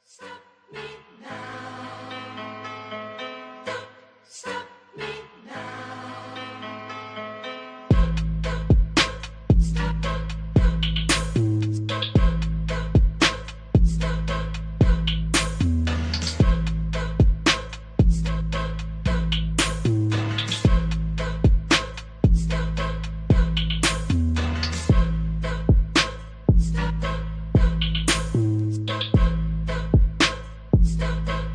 Stop me now. Don't stop me now. Stop. Stop.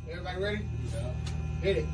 Everybody ready? Yeah. Hit it.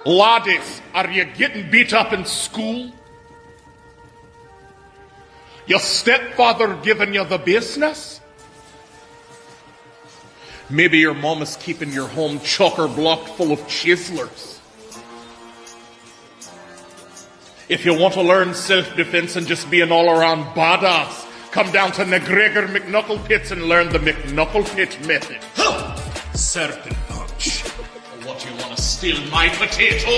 Laddies, are you getting beat up in school? Your stepfather giving you the business? Maybe your mom is keeping your home chocker-blocked full of chiselers. If you want to learn self-defense and just be an all-around badass, come down to McGregor McKnucklepits and learn the McKnucklepit method. Serpent punch. What, you want to steal my potato?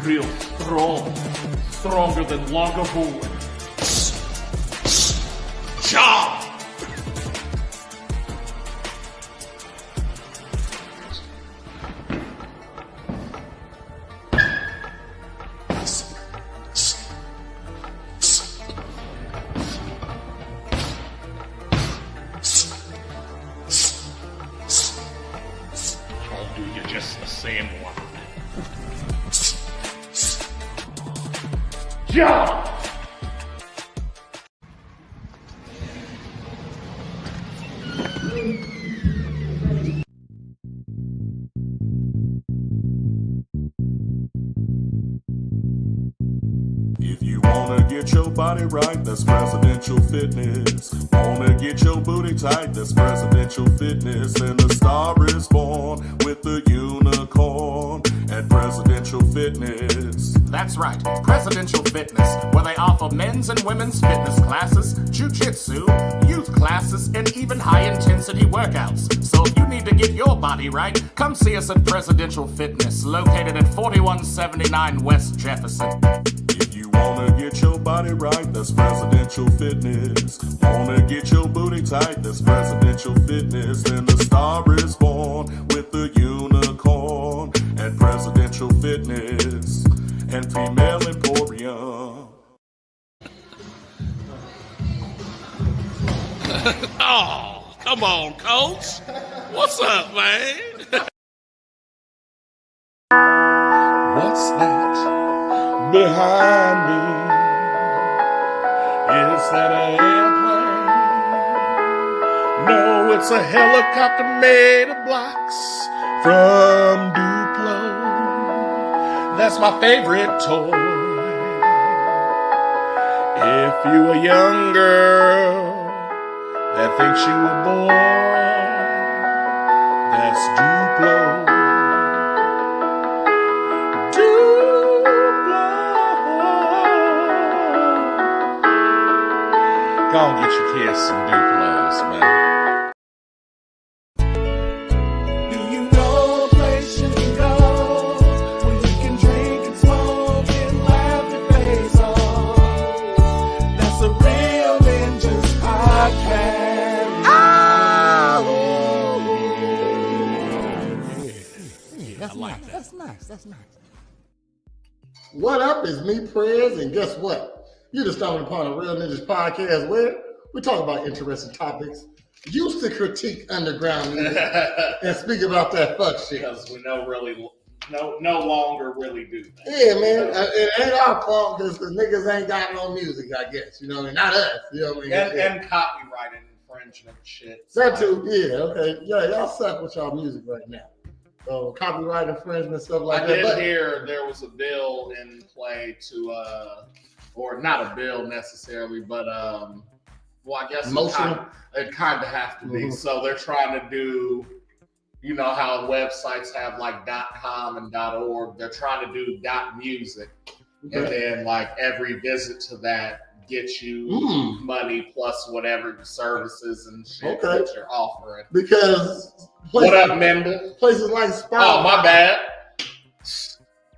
Real strong. Stronger than Lagavulin. Job! I'll do you just the same one. Job! If you wanna get your body right, that's presidential fitness. Wanna get your booty tight, that's presidential fitness. And the star is born with the unicorn at Presidential Fitness. That's right, Presidential Fitness, where they offer men's and women's fitness classes, jiu-jitsu, youth classes, and even high-intensity workouts. So if you need to get your body right, come see us at Presidential Fitness, located at 4179 West Jefferson. If you wanna get your body right, that's Presidential Fitness. Wanna get your booty tight, that's Presidential Fitness. And the star is born with the unicorn at Presidential Fitness and Female Emporium. Oh, Come on, coach. What's up, man? What's that behind me? Is that an airplane? No, it's a helicopter made of blocks from Duplo. That's my favorite toy. If you a young girl that thinks you a boy, that's Duplo. Go on, get your kids some Duplos, man. Do you know a place you can go where you can drink and smoke and laugh your face off? That's a real Ninjas podcast. That's nice. That's nice. What up? It's me, Prez, and guess what? You just stumbled upon a Real Ninjas podcast where we talk about interesting topics, used to critique underground music, and speak about that fuck shit. Because we no longer really do that. Yeah, man. It ain't our fault because the niggas ain't got no music, I guess. You know what I mean? Not us. You know what I mean? And copyright infringement shit. That too. Yeah, okay. Yeah, y'all suck with y'all music right now. So copyright infringement, stuff like that. I did hear there was a bill in play to or not a bill necessarily, but well, I guess it kind of have to be. So they're trying to do, you know how websites have like .com and .org. They're trying to do .music, and then like every visit to that gets you money plus whatever services and shit that you're offering. Because what up, member? Places like Spotify. Oh, my bad.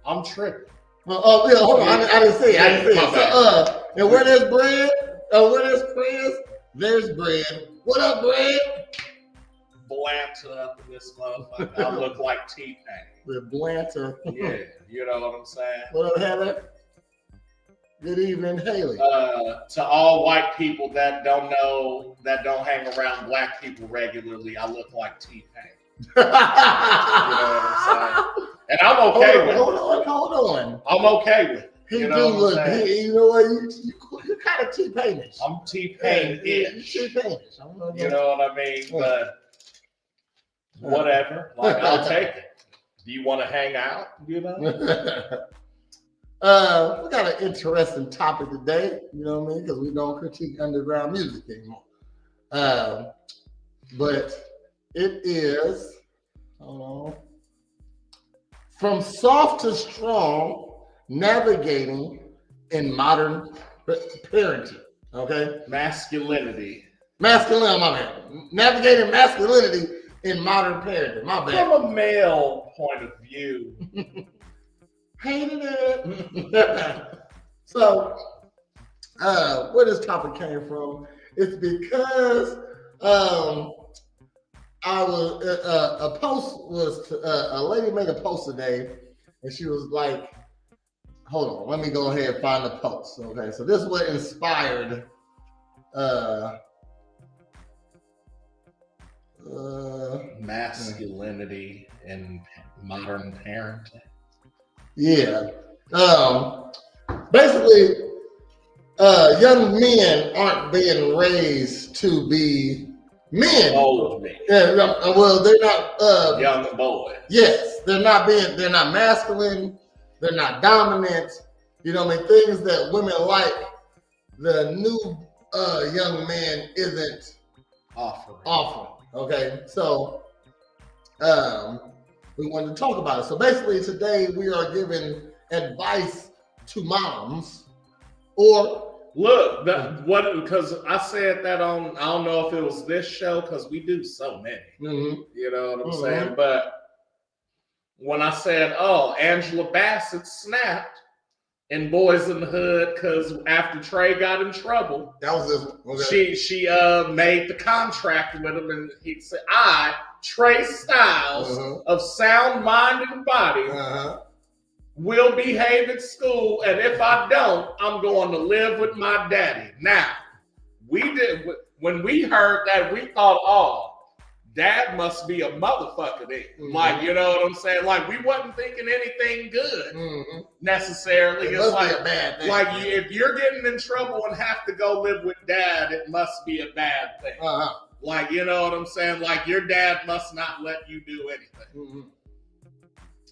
I'm tripping. Oh, yeah, hold on. I didn't say it. So, and where there's bread, where there's Prez, there's bread. What up, bread? Blanter up in this motherfucker. I look like T-Pain. The Blanter. Yeah, you know what I'm saying? What up, Heather? Good evening, Haley. To all white people that don't hang around black people regularly, I look like T-Pain. You know what I'm saying? And I'm okay with it. Hold on. I'm okay with it. You know what I'm saying? You know what? You kind of T-Painish. I'm T-Pain-ish. T-Painish. You know what I mean? But whatever. Like, I'll take it. Do you want to hang out? You know? We got an interesting topic today, you know what I mean? Because we don't critique underground music anymore. But it is, from soft to strong, navigating in modern parenting. Okay? Masculinity. Masculinity, my bad. Navigating masculinity in modern parenting. My bad. From a male point of view. Hated it. So, where this topic came from, it's because I was a lady made a post today, and she was like, hold on, let me go ahead and find the post. Okay, so this is what inspired masculinity in modern parenting. Yeah. Basically, young men aren't being raised to be men. Old men. Yeah, well, they're not young boys. Yes, they're not masculine, they're not dominant. You know what I mean? Things that women like, the new young man isn't offering. Okay. So we wanted to talk about it. So basically today we are giving advice to moms or look, because I said that on, I don't know if it was this show because we do so many. You know what I'm saying? But when I said, Angela Bassett snapped in Boys in the Hood because after Trey got in trouble, that was this. Okay. She made the contract with him, and he said, I, Trey Styles of sound mind and body, will behave at school, and if I don't, I'm going to live with my daddy. Now, when we heard that, we thought, oh, dad must be a motherfucker then. Mhm. Like, you know what I'm saying? Like, we wasn't thinking anything good necessarily. It It's must like, be a bad thing. like if you're getting in trouble and have to go live with dad, it must be a bad thing. Like, you know what I'm saying? Like, your dad must not let you do anything.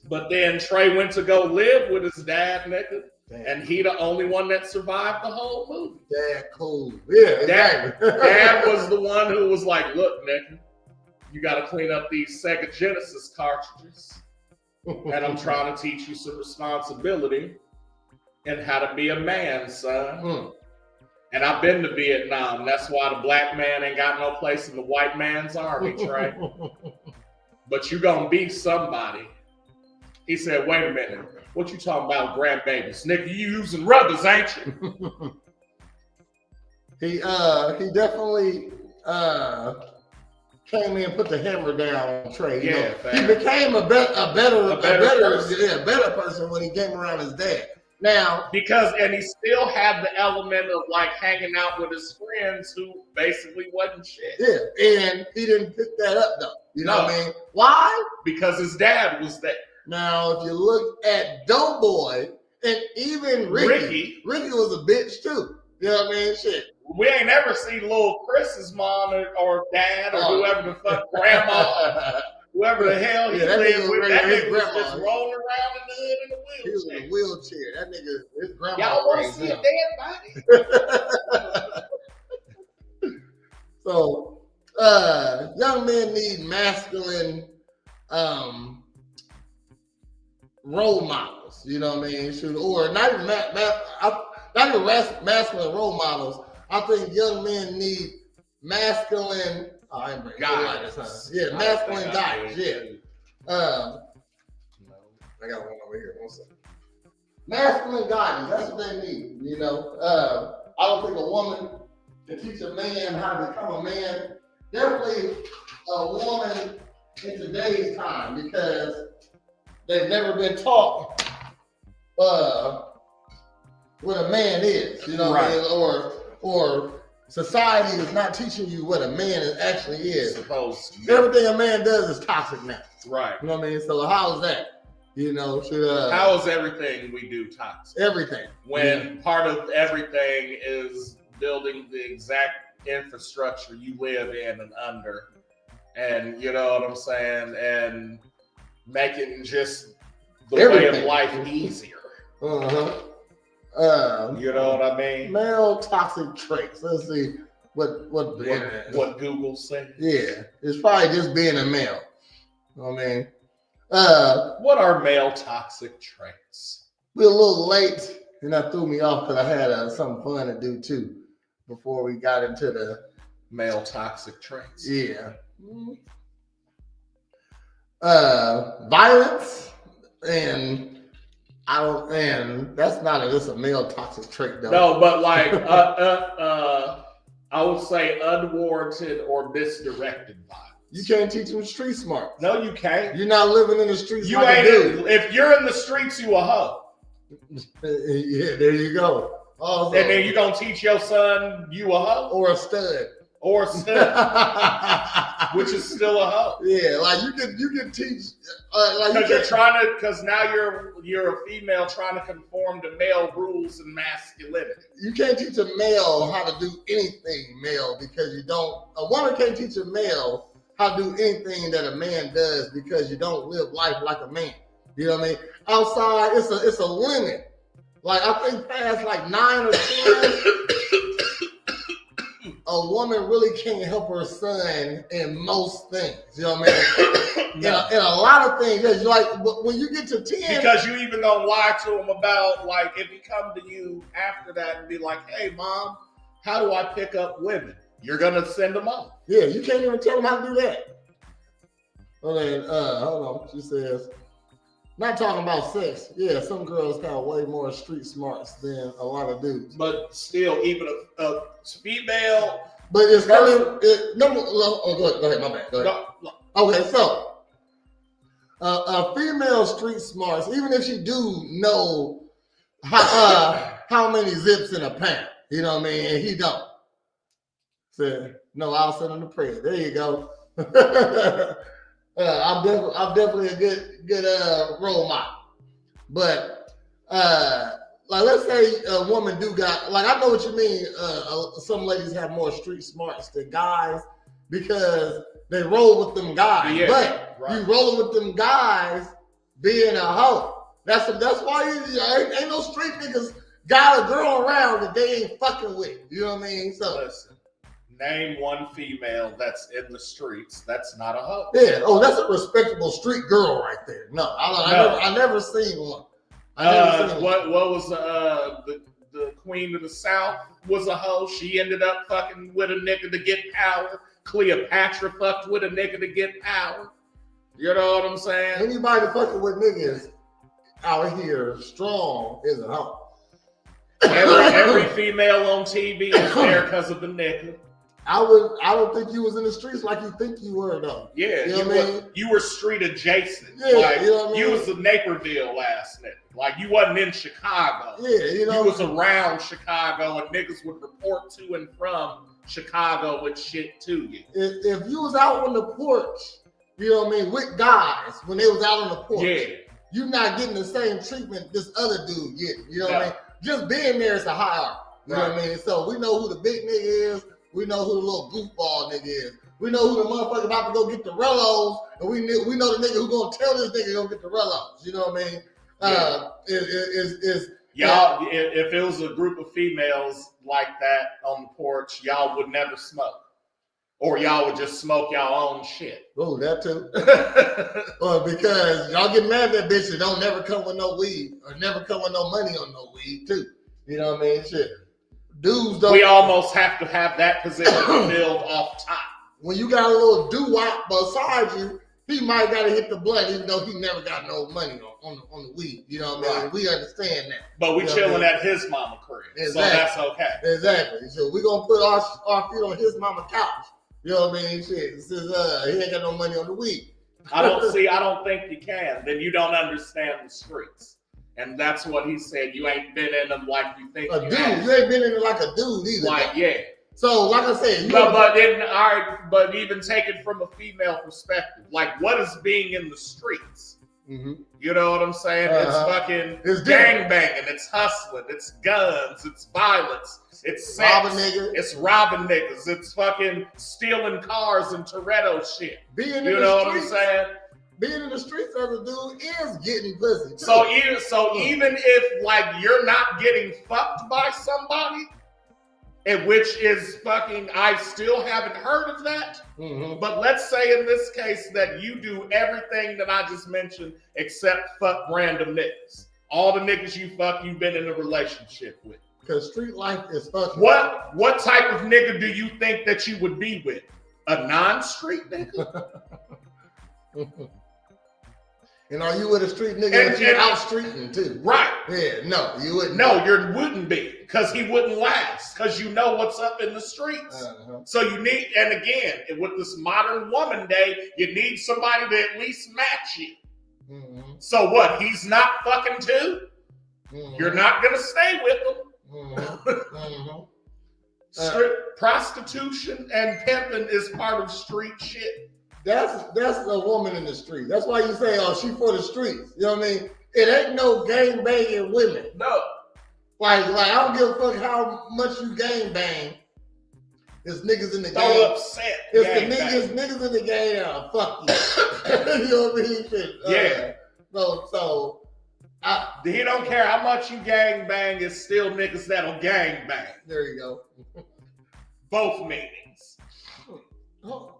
But then Trey went to go live with his dad, nigga. Damn. And he the only one that survived the whole movie. Dad cool. Yeah, exactly. Dad was the one who was like, look, nigga, you got to clean up these Sega Genesis cartridges. And I'm trying to teach you some responsibility and how to be a man, son. And I've been to Vietnam. That's why the black man ain't got no place in the white man's army, Trey. But you gonna be somebody. He said, wait a minute. What you talking about, grandbabies? Nigga, you using rubbers, ain't you? He definitely came in and put the hammer down on Trey. You know? He became a better person when he came around his dad. Now, and he still had the element of like hanging out with his friends who basically wasn't shit. Yeah, and he didn't pick that up though. You know what I mean? Why? Because his dad was there. Now, if you look at Doughboy and even Ricky was a bitch too. You know what I mean? Shit. We ain't ever seen little Chris's mom or dad or whoever the fuck, grandma, whoever the hell he lived with. That nigga was just rolling around in the hood in a wheelchair. He was in a wheelchair. That nigga, his grandma. Y'all want to see a dead body? So, young men need masculine role models. You know what I mean? Or not even masculine role models. I think young men need masculine guidance. Yeah, masculine guidance. Yeah. I got one over here. One second. Masculine guidance. That's what they need. You know, I don't think a woman can teach a man how to become a man. Definitely a woman in today's time, because they've never been taught what a man is. You know what I mean? Or society is not teaching you what a man actually is. Supposed to. Everything a man does is toxic now. Right. You know what I mean? So how's that? You know, how is everything we do toxic? Everything. When part of everything is building the exact infrastructure you live in and under. And you know what I'm saying? And making just the way of life easier. You know what I mean? Male toxic traits. Let's see what Google said. Yeah, it's probably just being a male. You know what I mean? What are male toxic traits? We're a little late, and that threw me off because I had something fun to do too before we got into the male toxic traits. Yeah. Violence and that's not just a male toxic trait though. No, but like I would say unwarranted or misdirected violence. You can't teach them street smart. No, you can't. You're not living in the streets. You ain't. If you're in the streets, you a hoe. Yeah, there you go. Also, and then you gonna teach your son you a hoe or a stud. Or a stud, which is still a hoe. Yeah, like you can teach. Because now you're a female trying to conform to male rules and masculinity. You can't teach a male how to do anything male because you don't. A woman can't teach a male how to do anything that a man does because you don't live life like a man. You know what I mean? Outside, it's a limit. Like I think past like 9 or 10. A woman really can't help her son in most things. You know what I mean? In a lot of things. It's like when you get to 10. Because you even gonna lie to him about, like, if he come to you after that and be like, hey, mom, how do I pick up women? You're gonna send them off. Yeah, you can't even tell them how to do that. Okay, hold on. She says, not talking about sex. Yeah, some girls have way more street smarts than a lot of dudes. But still, even a female. But it's go ahead, my bad. Go ahead. No. Okay, so a female street smarts, even if she do know how many zips in a pound, you know what I mean, and he don't. Said, no, I'll send him the prayer. There you go. I'm definitely a good role model. But like, let's say a woman do got, like, I know what you mean. Some ladies have more street smarts than guys because they roll with them guys. Yeah, but right. you rolling with them guys being a hoe. That's why ain't no street niggas got a girl around that they ain't fucking with. You know what I mean? So listen, name one female that's in the streets that's not a hoe. yeah. Oh, that's a respectable street girl right there. No, I never seen one. What was the queen of the South was a hoe. She ended up fucking with a nigga to get power. Cleopatra fucked with a nigga to get power. You know what I'm saying? Anybody fucking with niggas out here strong is a hoe. Every female on TV is there because of the nigga. I don't think you was in the streets like you think you were though. Yeah, you know what I mean? You were street adjacent. Yeah, like, you know what I mean? You was a Naperville ass nigga. Like you wasn't in Chicago. Yeah, you know. You was around Chicago and niggas would report to and from Chicago with shit to you. If you was out on the porch, you know what I mean, with guys when they was out on the porch, Yeah. you're not getting the same treatment this other dude getting. You know what I mean? Just being there is a high art. You know what I mean? So we know who the big nigga is. We know who the little goofball nigga is. We know who the motherfucker about to go get the rellos, and we know the nigga who gonna tell this nigga to go get the rellos. You know what I mean? Y'all, if it was a group of females like that on the porch, y'all would never smoke. Or y'all would just smoke y'all own shit. Oh, that too. Because y'all get mad at that bitch that don't never come with no weed or never come with no money on no weed too. You know what I mean? Shit. Dudes don't. We almost have to have that position filled off top. When you got a little doo-wop beside you, he might got to hit the blunt even though he never got no money on the weed. You know what I mean? Right. We understand that. But we you know chilling at his mama crib. Exactly. So that's okay. Exactly. So we going to put our feet on his mama couch. You know what I mean? Shit. Since he ain't got no money on the weed. I don't think you can. Then you don't understand the streets. And that's what he said. You ain't been in them like you think A you dude. have. You ain't been in it like a dude either. Like, yeah. So, like I said, but even take it from a female perspective, like what is being in the streets? Mm-hmm. You know what I'm saying? It's gang banging, it's hustling, it's guns, it's violence, it's sex, robbing niggas. it's robbing niggas, it's fucking stealing cars and Toretto shit. Being you know what I'm saying? Being in the streets as a dude is getting pussy. Too. So even if like you're not getting fucked by somebody. And which is fucking, I still haven't heard of that. Mm-hmm. But let's say in this case that you do everything that I just mentioned except fuck random niggas. All the niggas you fuck, you've been in a relationship with. Because street life is fucking. What type of nigga do you think that you would be with? A non-street nigga? And are you with a street nigga that you're out streeting too? Right. Yeah, no, you wouldn't. No, you wouldn't be. Because he wouldn't last. Because you know what's up in the streets. Uh-huh. So you need, and again, with this modern woman day, you need somebody to at least match you. Mm-hmm. So what? He's not fucking too? Mm-hmm. You're not going to stay with him. Mm-hmm. Mm-hmm. Prostitution and pimping is part of street shit. That's a woman in the street. That's why you say, oh, she for the streets. You know what I mean? It ain't no gang banging women. No. Like I don't give a fuck how much you gang bang. There's niggas in the so game. Upset. It's niggas in the game. Fuck you. You know what I mean? Shit. Yeah. So he don't care how much you gang bang. It's still niggas that'll gang bang. There you go. Both meanings. Oh,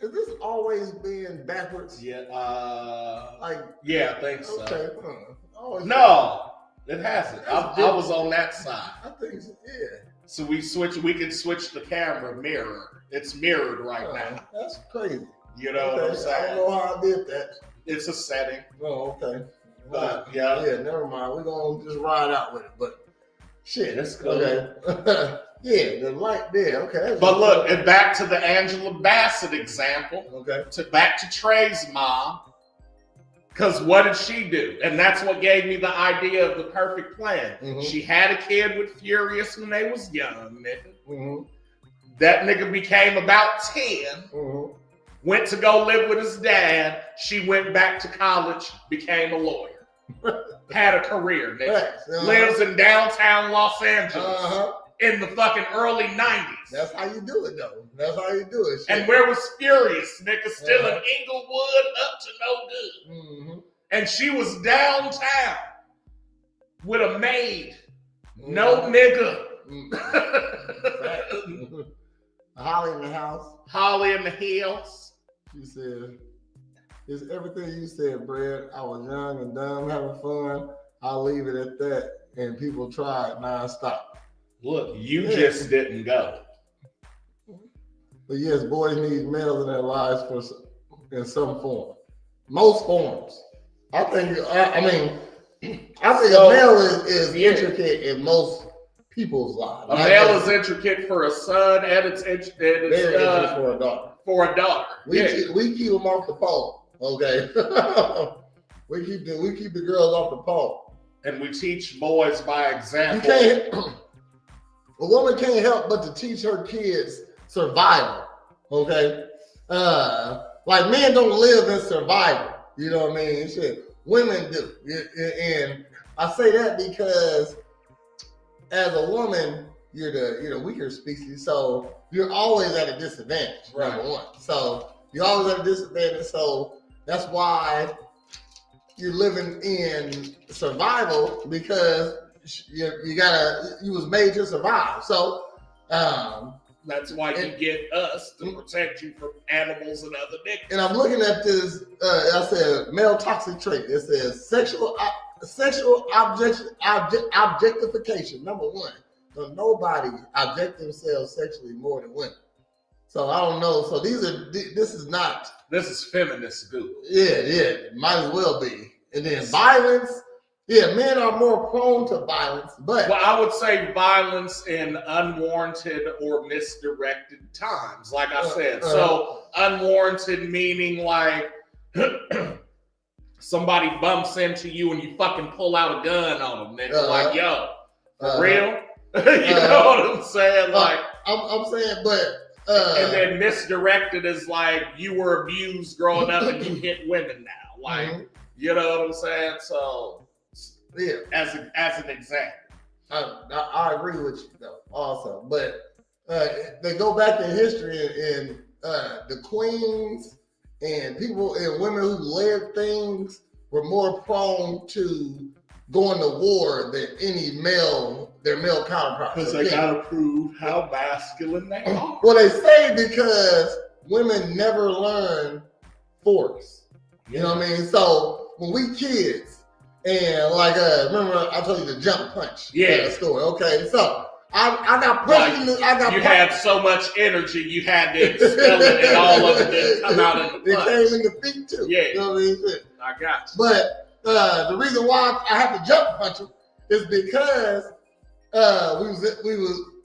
is this always been backwards? Yeah. Yeah, I think so. Okay. No, it hasn't. I was on that side. I think so, yeah. So we can switch the camera mirror. It's mirrored right now. That's crazy. You know what I'm saying? I don't know how I did that. It's a setting. Oh, okay. But yeah, never mind. We're gonna just ride out with it. But shit, that's cool. Okay. Yeah, the light there. Okay. But look, and back to the Angela Bassett example. Okay. Back to Trey's mom. Because what did she do? And that's what gave me the idea of the perfect plan. Mm-hmm. She had a kid with Furious when they was young, nigga. Mm-hmm. That nigga became about 10, went to go live with his dad. She went back to college, became a lawyer. Had a career, nigga. Lives in downtown Los Angeles in the fucking early 90s. That's how you do it, though. That's how you do it. Shit. And where was Furious, nigga? Still in Inglewood, up to no good. And she was downtown with a maid. No nigga. Holly in the house. Holly in the hills. She said, it's everything you said, Brad. I was young and dumb, having fun. I'll leave it at that. And people tried nonstop. Look, you just didn't go. But yes, boys need males in their lives in some form. Most forms. I think a male is intricate in most people's lives. A male is intricate for a son, and it's intricate for a daughter. For a daughter. We keep them off the pole, okay? we keep the girls off the pole. And we teach boys by example. A woman can't help but to teach her kids survival, okay? Like men don't live in survival, you know what I mean? Shit, women do. And I say that because as a woman, you're the weaker species, so you're always at a disadvantage, number one. So you're always at a disadvantage, so that's why you're living in survival, because you was made to survive. So that's why you get us to protect you from animals and other niggas. And I'm looking at this. I said male toxic trait. It says sexual objectification. Number one, so nobody object themselves sexually more than women. So I don't know. So this is feminist goo. Yeah, might as well be. And then violence. Yeah, men are more prone to violence, but I would say violence in unwarranted or misdirected times, like I said. So unwarranted meaning like somebody bumps into you and you fucking pull out a gun on them, nigga. Like, yo, for real? You know what I'm saying? Like, I'm saying, but and then misdirected is like you were abused growing up and you hit women now. Like, you know what I'm saying? So. Yeah, as an example, I agree with you though. Also, but they go back in history and the queens and people and women who led things were more prone to going to war than their male counterparts. Because they gotta prove how masculine they are. Well, they say because women never learn force. You know what I mean? So when we kids. And like, remember I told you the jump punch story. Okay, so I got punched. You had so much energy, you had to expel it, and all of it didn't come out in the punch. It came in the feet too. Yeah, you know what I mean? I got you. But the reason why I had to jump punch him is because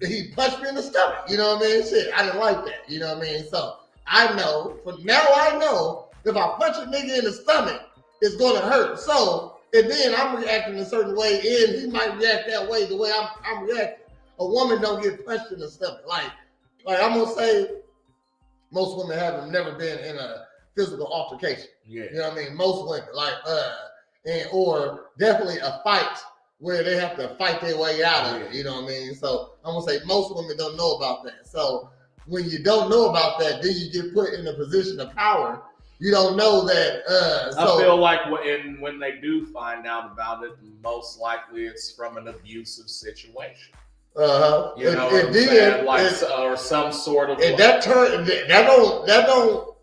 he punched me in the stomach. You know what I mean? Shit, I didn't like that. You know what I mean? So I know if I punch a nigga in the stomach, it's gonna hurt. So. And then I'm reacting a certain way, and he might react that way, the way I'm reacting. A woman don't get punched in the stomach. Like I'm gonna say, most women have never been in a physical altercation. Yeah. You know what I mean? Most women, or definitely a fight where they have to fight their way out of it. You know what I mean? So I'm gonna say most women don't know about that. So when you don't know about that, then you get put in a position of power. You don't know that. I feel like when they do find out about it, most likely it's from an abusive situation. You know what I'm saying? Or some sort of. And that don't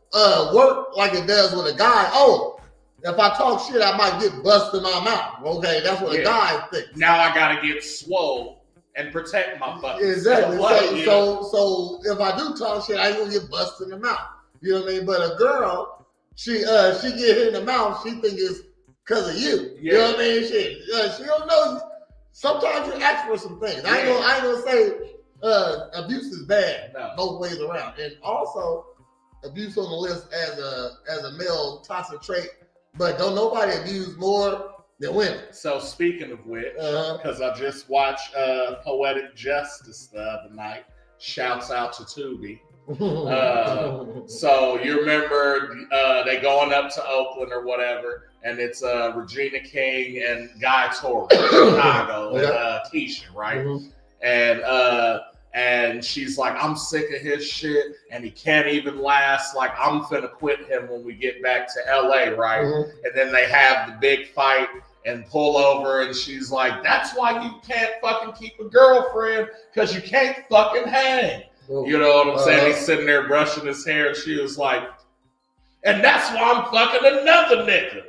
work like it does with a guy. Oh, if I talk shit, I might get busted in my mouth. Okay, that's what a guy thinks. Now I gotta get swole and protect my butt. Exactly. So if I do talk shit, I ain't gonna get busted in the mouth. You know what I mean? But a girl. She get hit in the mouth. She think it's because of you. Yeah. You know what I mean? She don't know. Sometimes you ask for some things. I ain't gonna say abuse is bad both ways around. And also abuse on the list as a male toxic trait. But don't nobody abuse more than women. So speaking of which, because I just watched Poetic Justice the other night. Shouts out to Tubi. So you remember they going up to Oakland or whatever, and it's Regina King and Guy Torres, Chicago, and Keisha, right? And she's like, I'm sick of his shit, and he can't even last. Like, I'm finna quit him when we get back to LA, right? And then they have the big fight and pull over, and she's like, that's why you can't fucking keep a girlfriend, because you can't fucking hang. You know what I'm saying? He's sitting there brushing his hair, and she was like, and that's why I'm fucking another nigga,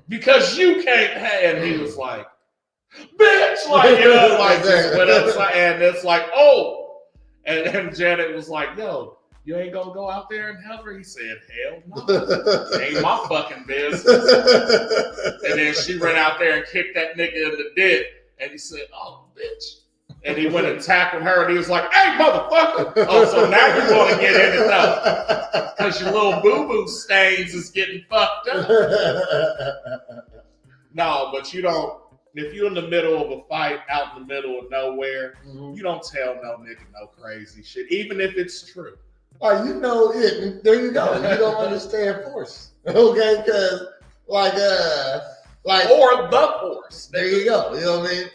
because you can't hang. And he was like, bitch, like, you know, like, just went upside, and it's like, oh. And Janet was like, yo, you ain't gonna go out there and help her? He said, hell no. Ain't my fucking business. And then she ran out there and kicked that nigga in the dick. And he said, oh, bitch. And he went and tackled her, and he was like, hey, motherfucker. Oh, so now you want to get in it, though. Because your little boo-boo stains is getting fucked up. No, but you don't. If you're in the middle of a fight out in the middle of nowhere, you don't tell no nigga no crazy shit, even if it's true. Oh, you know it. There you go. You don't understand force. Okay? Because, like, or the force. There you go. You know what I mean?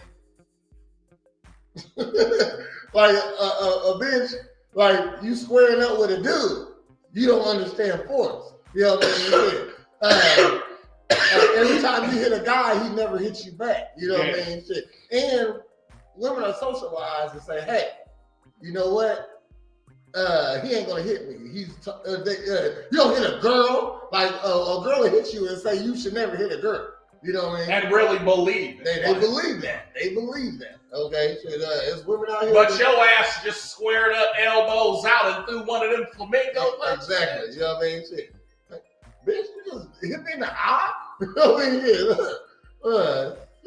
Like, a bitch, like, you squaring up with a dude, you don't understand force. You know what I mean? Every time you hit a guy, he never hits you back. You know what I mean? Shit. And women are socialized and say, hey, you know what? He ain't gonna hit me. You don't hit a girl. Like a girl will hit you and say you should never hit a girl. You know what I mean? And really believe it. They believe that. They believe that. Okay, so it's women out here. But your ass just squared up, elbows out, and threw one of them flamingo punches. Exactly. You know what I mean? Shit. Bitch, you just hit me in the eye? You know what I mean? You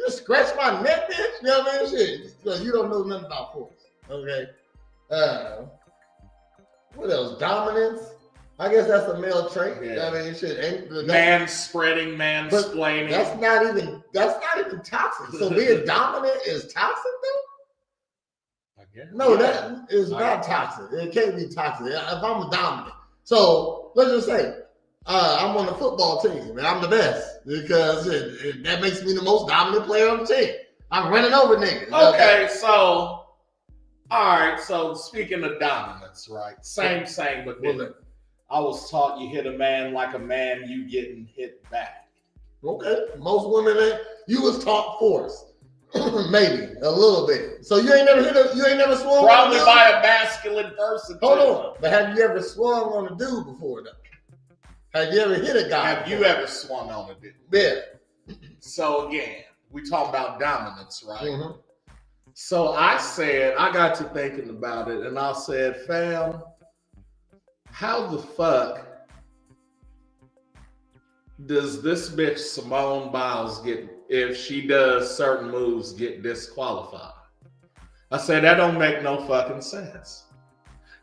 just scratch my neck, bitch? You know what I mean? Shit. You don't know nothing about force. Okay. What else? Dominance? I guess that's a male trait. Yeah. You know what I mean? Shit. Man-spreading, mansplaining. That's not even toxic. So being dominant is toxic, though? I guess. No, that is not toxic. It can't be toxic. If I'm dominant. So let's just say, I'm on the football team and I'm the best because that makes me the most dominant player on the team. I'm running over niggas. Okay, so, all right, so speaking of dominance, right? Same with women. I was taught you hit a man like a man, you getting hit back. Okay, most women, you was taught force. Maybe a little bit. So you ain't never swung probably on a dude? By a masculine person. Hold on, but have you ever swung on a dude before though? Have you ever hit a guy? Have you ever swung on a dude? Yeah. So again, we talk about dominance, right? So I got to thinking about it, and I said, fam, how the fuck does this bitch Simone Biles if she does certain moves, get disqualified? I said, that don't make no fucking sense.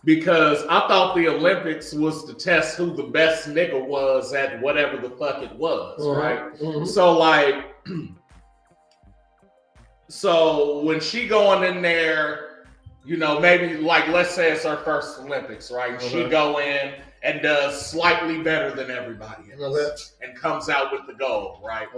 Because I thought the Olympics was to test who the best nigga was at whatever the fuck it was, right? So like, so when she going in there, you know, maybe like, let's say it's her first Olympics, right? She go in and does slightly better than everybody else and comes out with the gold, right?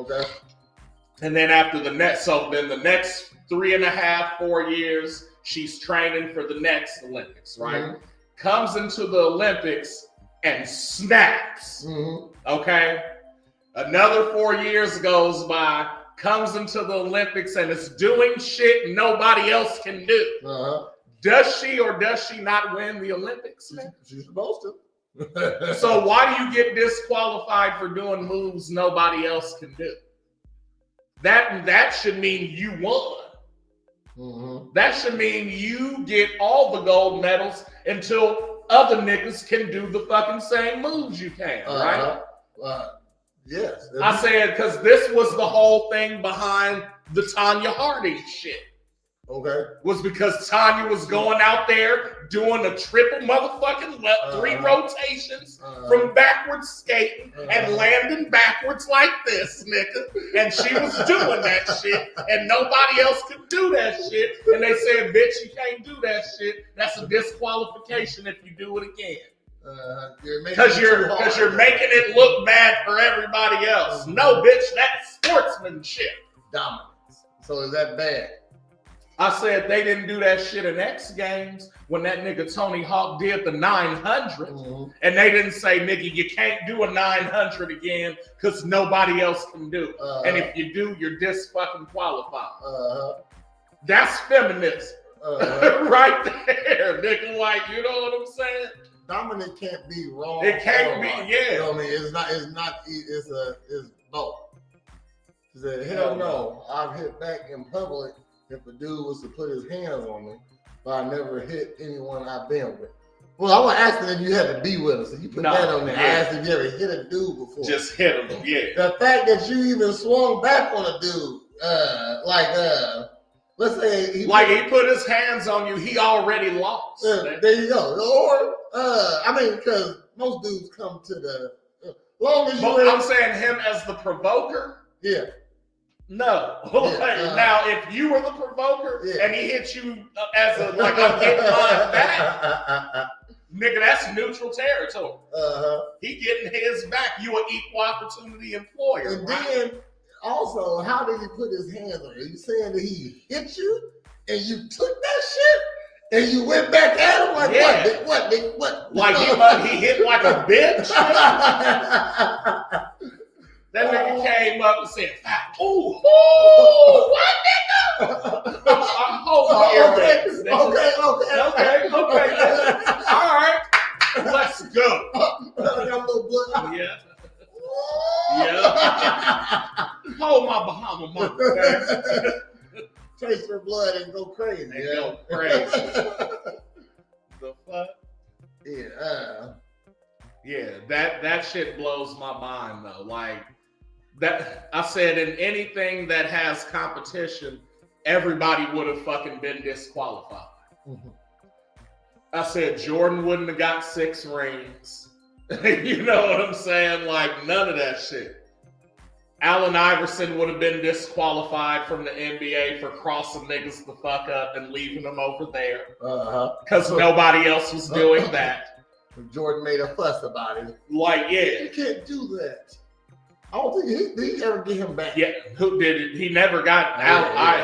And then after the next 3.5, 4 years, she's training for the next Olympics, right? Comes into the Olympics and snaps, okay? Another 4 years goes by, comes into the Olympics and is doing shit nobody else can do. Does she or does she not win the Olympics? She's supposed to. So why do you get disqualified for doing moves nobody else can do? That should mean you won. That should mean you get all the gold medals until other niggas can do the fucking same moves you can, right? Yes. I said, because this was the whole thing behind the Tanya Harding shit. Okay. Was because Tanya was going out there doing a triple motherfucking three rotations from backwards skating and landing backwards like this, nigga. And she was doing that shit, and nobody else could do that shit. And they said, bitch, you can't do that shit. That's a disqualification if you do it again. Because you're making it look bad for everybody else. No, bitch, that's sportsmanship. Dominance. So is that bad? I said they didn't do that shit in X Games when that nigga Tony Hawk did the 900. And they didn't say, nigga, you can't do a 900 again because nobody else can do it. And if you do, you're disqualified. That's feminism. Right there, nigga. Like, you know what I'm saying? Dominant can't be wrong. It can't be, yeah. You know what I mean? It's both. She said, hell no, I've hit back in public if a dude was to put his hands on me, but I never hit anyone I've been with. Well, I was asking if you had to be with us, so you put that on there. I asked if you ever hit a dude before. Just hit him, yeah. The fact that you even swung back on a dude, let's say he put his hands on you, he already lost. There you go. Or, because most dudes come to the, long as you. I'm saying him as the provoker. Yeah. No. Now, if you were the provoker and he hit you as I'm getting mine back, nigga, that's neutral territory. He getting his back. You an equal opportunity employer. And then, also, how did he put his hands on you? Are you saying that he hit you and you took that shit and you went back at him? Like, what? Like he hit like a bitch? That nigga came up and said, ooh, what nigga? Hold my earrings. Okay. All right, let's go. Got a little blood. Yeah. Hold my Bahama mother. Trace her blood and go crazy. Go crazy. The fuck? Yeah, that shit blows my mind though. Like that, I said in anything that has competition, everybody would have fucking been disqualified. I said Jordan wouldn't have got 6 rings. You know what I'm saying? Like none of that shit. Allen Iverson would have been disqualified from the NBA for crossing niggas the fuck up and leaving them over there. Because nobody else was doing that. Jordan made a fuss about it. Like, yeah. You can't do that. I don't think did he ever get him back? Yeah, who did it? He never got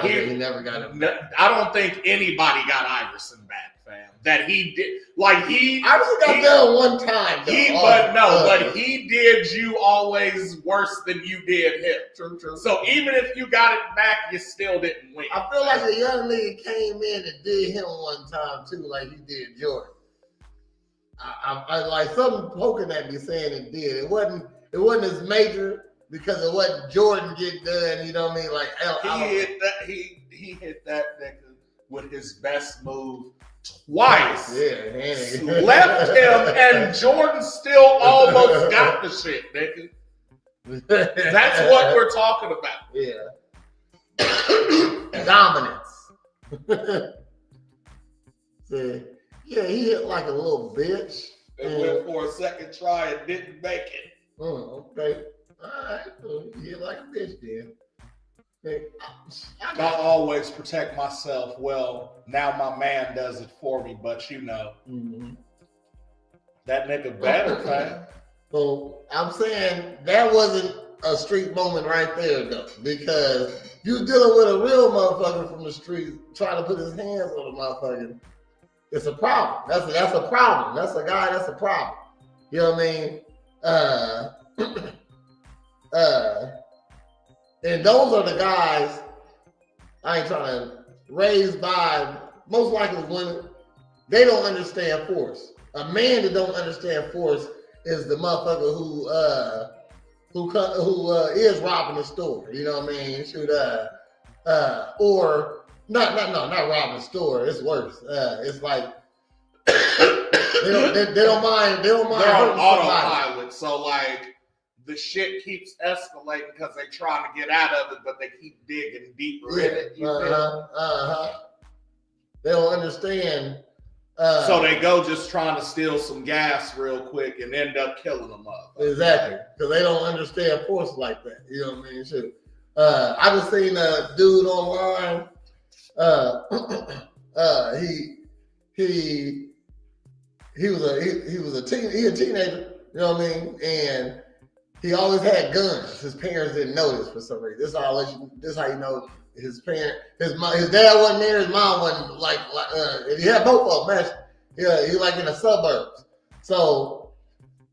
he never got him back. I don't think anybody got Iverson back, fam. That he did. Like, Iverson got done one time. But he did you always worse than you did him. True. So even if you got it back, you still didn't win. I feel like a young nigga came in and did him one time, too, like he did Jordan. I like something poking at me saying it did. It wasn't as major because it wasn't Jordan getting done. You know what I mean? Like he hit that nigga with his best move twice. Yeah, left him, and Jordan still almost got the shit, nigga. That's what we're talking about. Yeah, dominance. Yeah, he hit like a little bitch. And went for a second try and didn't make it. Okay. All right. So he hit like a bitch then. I always protect myself. Well, now my man does it for me, but you know. That nigga better, man. So I'm saying that wasn't a street moment right there, though, because you dealing with a real motherfucker from the street trying to put his hands on a motherfucker. It's a problem. That's a problem. That's a guy. That's a problem. You know what I mean? And those are the guys I ain't trying to raise by most likely women. They don't understand force. A man that don't understand force is the motherfucker who is robbing the store. You know what I mean? Or not robbing the store. It's worse. It's like they don't mind. They're on autopilot. So like the shit keeps escalating because they trying to get out of it, but they keep digging deeper in it. They don't understand. So they go just trying to steal some gas real quick and end up killing them up. Exactly, because they don't understand force like that. You know what I mean? Shit. I just seen a dude online. He was a teenager. You know what I mean? And he always had guns. His parents didn't know this for some reason. This is how you know his dad wasn't there. His mom wasn't like he had both of them. Yeah, he was like in the suburbs. So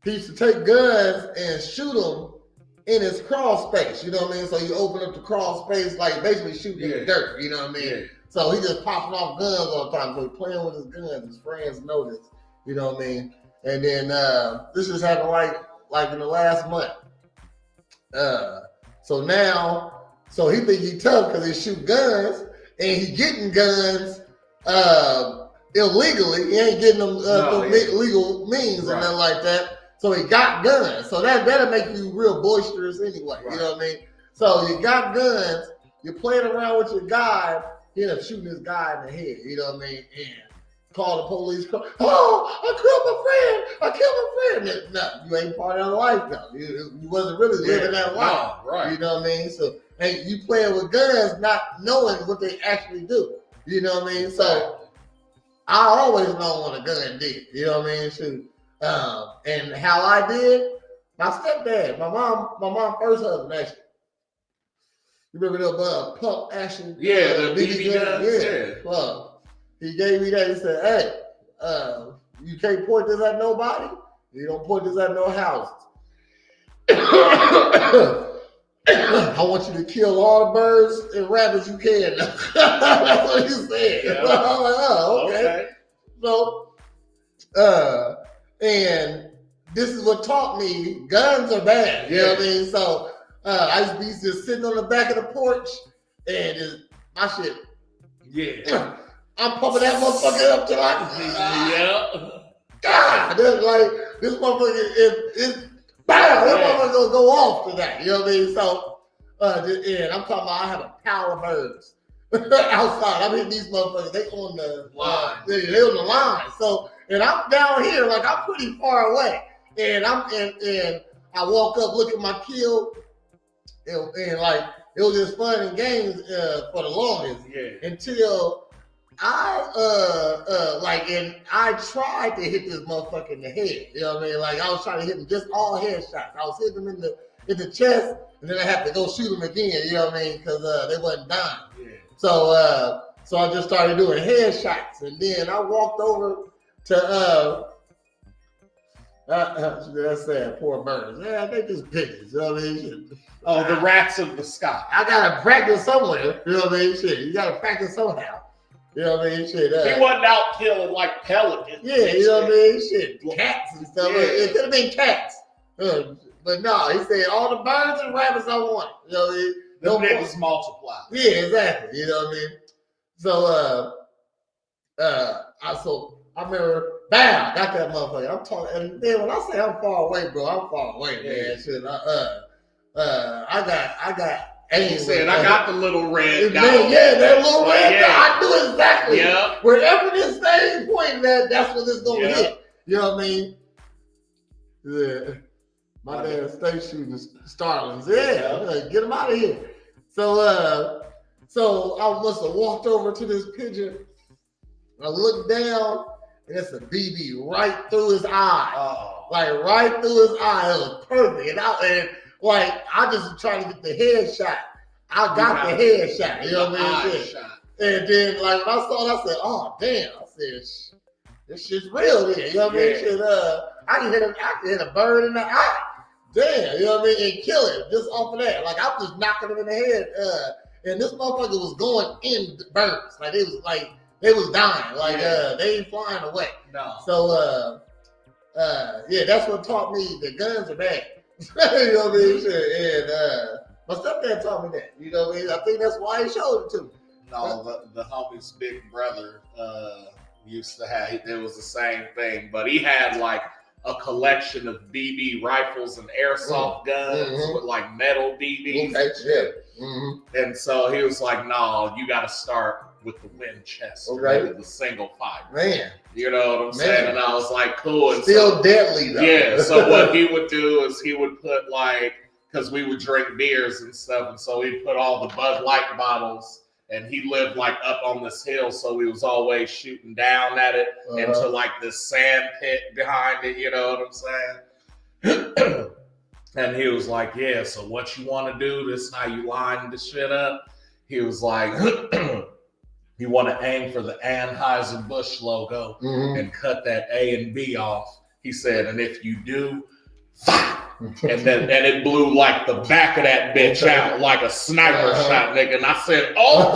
he used to take guns and shoot them in his crawl space. You know what I mean? So you open up the crawl space, like basically shooting in the dirt. You know what I mean? Yeah. So he just popping off guns all the time. So he playing with his guns. His friends noticed. You know what I mean? And then this just happened like in the last month. So he think he tough because he shoot guns and he getting guns illegally. He ain't getting them through legal means and nothing like that. So he got guns. So that'll make you real boisterous anyway. Right. You know what I mean? So you got guns. You're playing around with your guy. You end up shooting this guy in the head. You know what I mean? And call the police. I killed my friend. No, you ain't part of the life though. You wasn't really living that life. No, right. You know what I mean? So and you playing with guns, not knowing what they actually do. You know what I mean? So I always know what a gun did. You know what I mean? Shoot. And how I did, my stepdad, my mom first husband actually. You remember the pump action? Yeah, the BB guns. Yeah. Well, he gave me that. He said, "Hey, you can't point this at nobody. You don't point this at no houses. I want you to kill all the birds and rabbits you can." That's what he said. Yeah. I was like, "Oh, okay." So, and this is what taught me guns are bad. You know what I mean? So I used to be just sitting on the back of the porch and just my shit. Yeah. I'm pumping that motherfucker up till God, like this motherfucker is bam, that motherfucker gonna go off to that. You know what I mean? So and I'm talking about I have a pile of birds outside. I mean these motherfuckers, they on the line. They on the line. So and I'm down here, like I'm pretty far away. And and I walk up, look at my kill, and like it was just fun and games for the longest. Yeah. Until I tried to hit this motherfucker in the head. You know what I mean? Like I was trying to hit him just all headshots. I was hitting him in the chest, and then I had to go shoot him again. You know what I mean? Because they wasn't dying. Yeah. So I just started doing headshots, and then I walked over to that's sad, poor birds. Yeah, they just pigeons. You know what I mean? Oh, the rats of the sky. I gotta practice somewhere. You know what I mean? Shit, you gotta practice somehow. You know what I mean? Shit. He wasn't out killing like pelicans. Yeah, you know what I mean? Shit, cats and stuff. Yeah. It could have been cats. But no, he said all the birds and rabbits I want. You know what I mean? No niggas multiply. Yeah, exactly. You know what I mean? So I remember, bam, got that motherfucker. I'm talking, and then when I say I'm far away, bro, I'm far away, man. Shit, I got. He said, I got the little red dot. Yeah, that little red dot. I knew exactly. Yeah. Wherever this thing pointed at, that's what it's going to hit. You know what I mean? Yeah. My dad stay shooting starlings. Yeah. Get them out of here. So I must have walked over to this pigeon. I looked down, and it's a BB right through his eye. Oh. Like right through his eye. It was perfect. And I just trying to get the headshot. I got the headshot. You know what I mean? And then when I saw it, I said, "Oh damn!" I said, "This shit's real." Then you know what I mean? Shit, I can hit a bird in the eye. Damn, you know what I mean? And kill it just off of that. Like I'm just knocking him in the head. And this motherfucker was going in the birds. Like they was dying. Like they ain't flying away. No. So that's what taught me that guns are bad. You know what I mean? And my stepdad taught me that. You know what I mean? I think that's why he showed it to me. No, the homie's big brother used to have. It was the same thing, but he had like a collection of BB rifles and airsoft guns with like metal BBs. Okay, yeah. And so he was like, "No, you got to start with the Winchester, Okay. the single fire. Man. You know what I'm saying? And I was like, cool. And Still deadly though. Yeah, so what he would do is he would put like, because we would drink beers and stuff, and so he'd put all the Bud Light bottles, and he lived like up on this hill, so he was always shooting down at it into like this sand pit behind it, you know what I'm saying? And he was like, yeah, so what you want to do, this is how you line this shit up? He was like, you want to aim for the Anheuser-Busch logo and cut that A and B off. He said, and if you do, fire. And it blew like the back of that bitch out like a sniper shot, nigga. And I said, oh,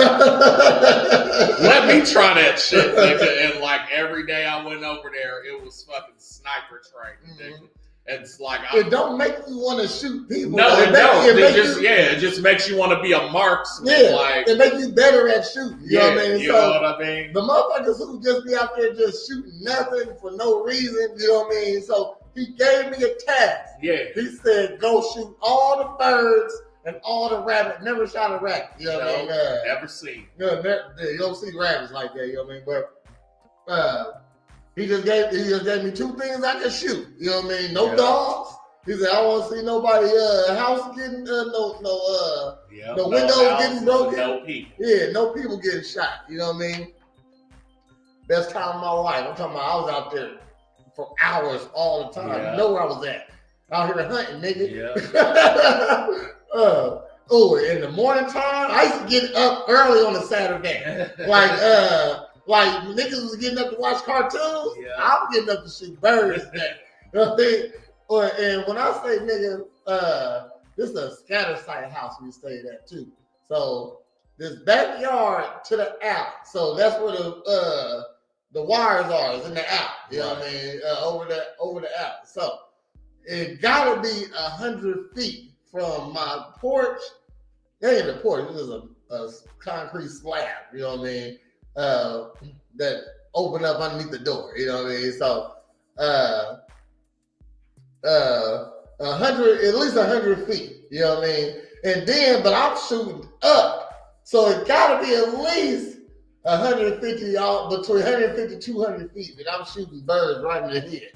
let me try that shit, nigga. And like every day I went over there, it was fucking sniper training, nigga. And it's like it don't make you want to shoot people. No, it don't. It just makes you want to be a marksman. Yeah, like, it makes you better at shooting. You know what I mean? You know what I mean? The motherfuckers who just be out there just shooting nothing for no reason. You know what I mean? So he gave me a task. Yeah. He said, go shoot all the birds and all the rabbits. Never shot a rabbit. You know what I mean? Never seen. You don't see rabbits like that. You know what I mean? But he just gave me two things I could shoot. You know what I mean? No dogs. He said, I don't want to see nobody house getting no windows getting broken. No people. Yeah, no people getting shot. You know what I mean? Best time of my life. I'm talking about I was out there for hours all the time. Yeah. You know where I was at. Out here hunting, nigga. Yeah. In the morning time, I used to get up early on a Saturday. Like niggas was getting up to watch cartoons. Yeah. I was getting up to shoot birds. You know what I mean? And when I say nigga, this is a scatter site house we stayed at too. So this backyard to the alley. So that's where the wires are, is in the alley. You know what I mean? Over the alley. So it gotta be 100 feet from my porch. It ain't a porch, this is a concrete slab, you know what I mean? That open up underneath the door, you know what I mean? So 100, at least 100 feet, you know what I mean? And then, but I'm shooting up, so it gotta be at least 150, between 150 200 feet that I'm shooting birds right in the head.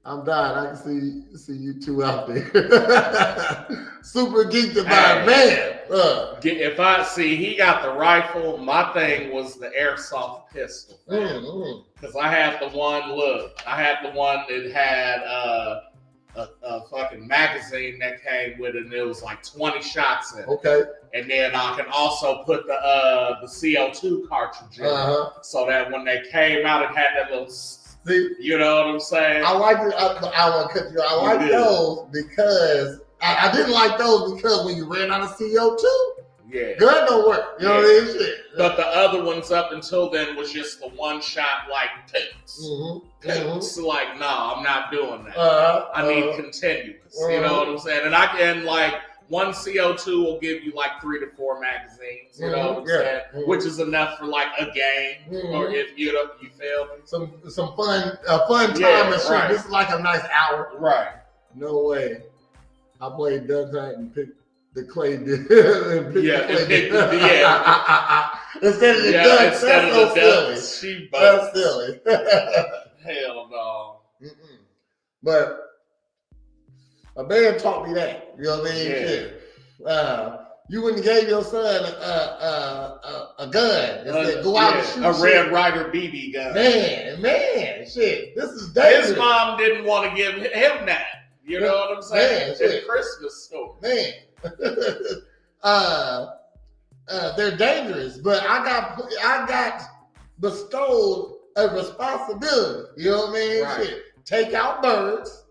I'm dying. I can see you two out there. Super geeked about it, man. If I see, he got the rifle. My thing was the airsoft pistol. Because I had the one. Look, I had the one that had a fucking magazine that came with it, and it was like 20 shots in it. Okay. And then I can also put the CO2 cartridge in it, so that when they came out, it had that little. See, you know what I'm saying? I like it. I want to cut you. I like those because I didn't like those because when you ran out of CO2, gun don't work. You know what I mean? Shit. But the other ones up until then was just the one shot like picks. Like, no, I'm not doing that. I need continuous. You know what I'm saying? And I can like. One CO2 will give you like 3 to 4 magazines, you know what I'm saying? Which is enough for like a game, or if you feel me? Some fun time and shit. Right. This is like a nice hour. Right. No way. I played duck hunt and picked the clay. Instead of the ducks, that's silly. That's silly. Hell no. But a man taught me that. You know what I mean? Yeah. You wouldn't have gave your son a gun and said, go out and shoot a Red Ryder BB gun. Man, shit. This is dangerous. His mom didn't want to give him that. You know what I'm saying? It's a Christmas story. Man. They're dangerous, but I got bestowed a responsibility. You know what I mean? Right. Shit. Take out birds.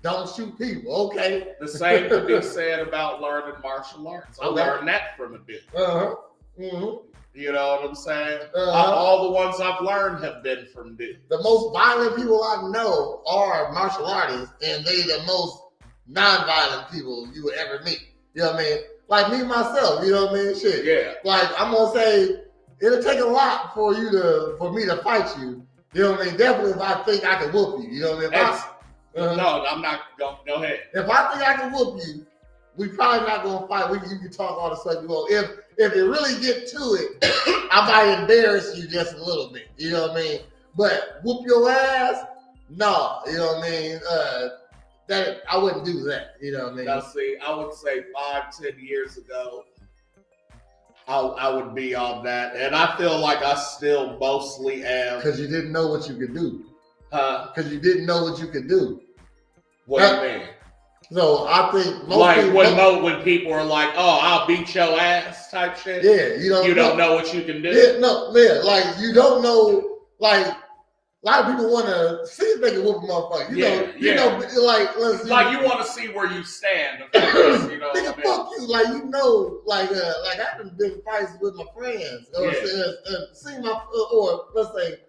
Don't shoot people, okay? The same could be said about learning martial arts. I learned that from a bit. You know what I'm saying? All the ones I've learned have been from this. The most violent people I know are martial artists, and they the most non-violent people you would ever meet. You know what I mean? Like me myself, you know what I mean? Shit. Yeah. Like I'm gonna say, it'll take a lot for me to fight you. You know what I mean? Definitely if I think I can whoop you. You know what I mean? No, I'm not. Go ahead. If I think I can whoop you, we probably not gonna fight. You can talk all the stuff you want. If it really get to it, I might embarrass you just a little bit. You know what I mean? But whoop your ass, no. You know what I mean? That I wouldn't do that. You know what I mean? Now, see, I would say 5-10 years ago, I would be on that, and I feel like I still mostly am. Because you didn't know what you could do. Huh? Because you didn't know what you could do. What do you mean? So I think most people, when people are like, "Oh, I'll beat your ass" type shit. Yeah, you don't know what you can do. Yeah, no, man, like you don't know. Like a lot of people want to see if they can whoop a motherfucker. You know, like let's see. Like you want to see where you stand. Of course, you know, nigga, fuck you. Like you know, like I've been big fights with my friends, or see my or let's say.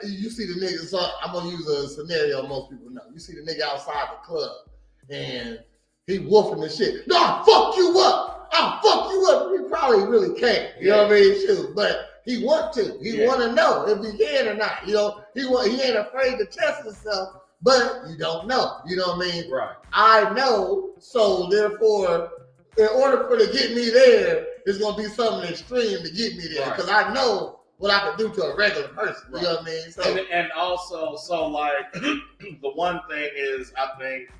You see the nigga, so I'm gonna use a scenario most people know. You see the nigga outside the club and he woofing the shit. No, I'll fuck you up. I'll fuck you up. He probably really can't. You know what I mean? Shoot. But he want to. He want to know if he can or not. You know, he ain't afraid to test himself, but you don't know. You know what I mean? Right. I know, so therefore, in order for to get me there, it's gonna be something extreme to get me there. Because I know what I could do to a regular person, you know what I mean? So, and also, so like the one thing is, I think,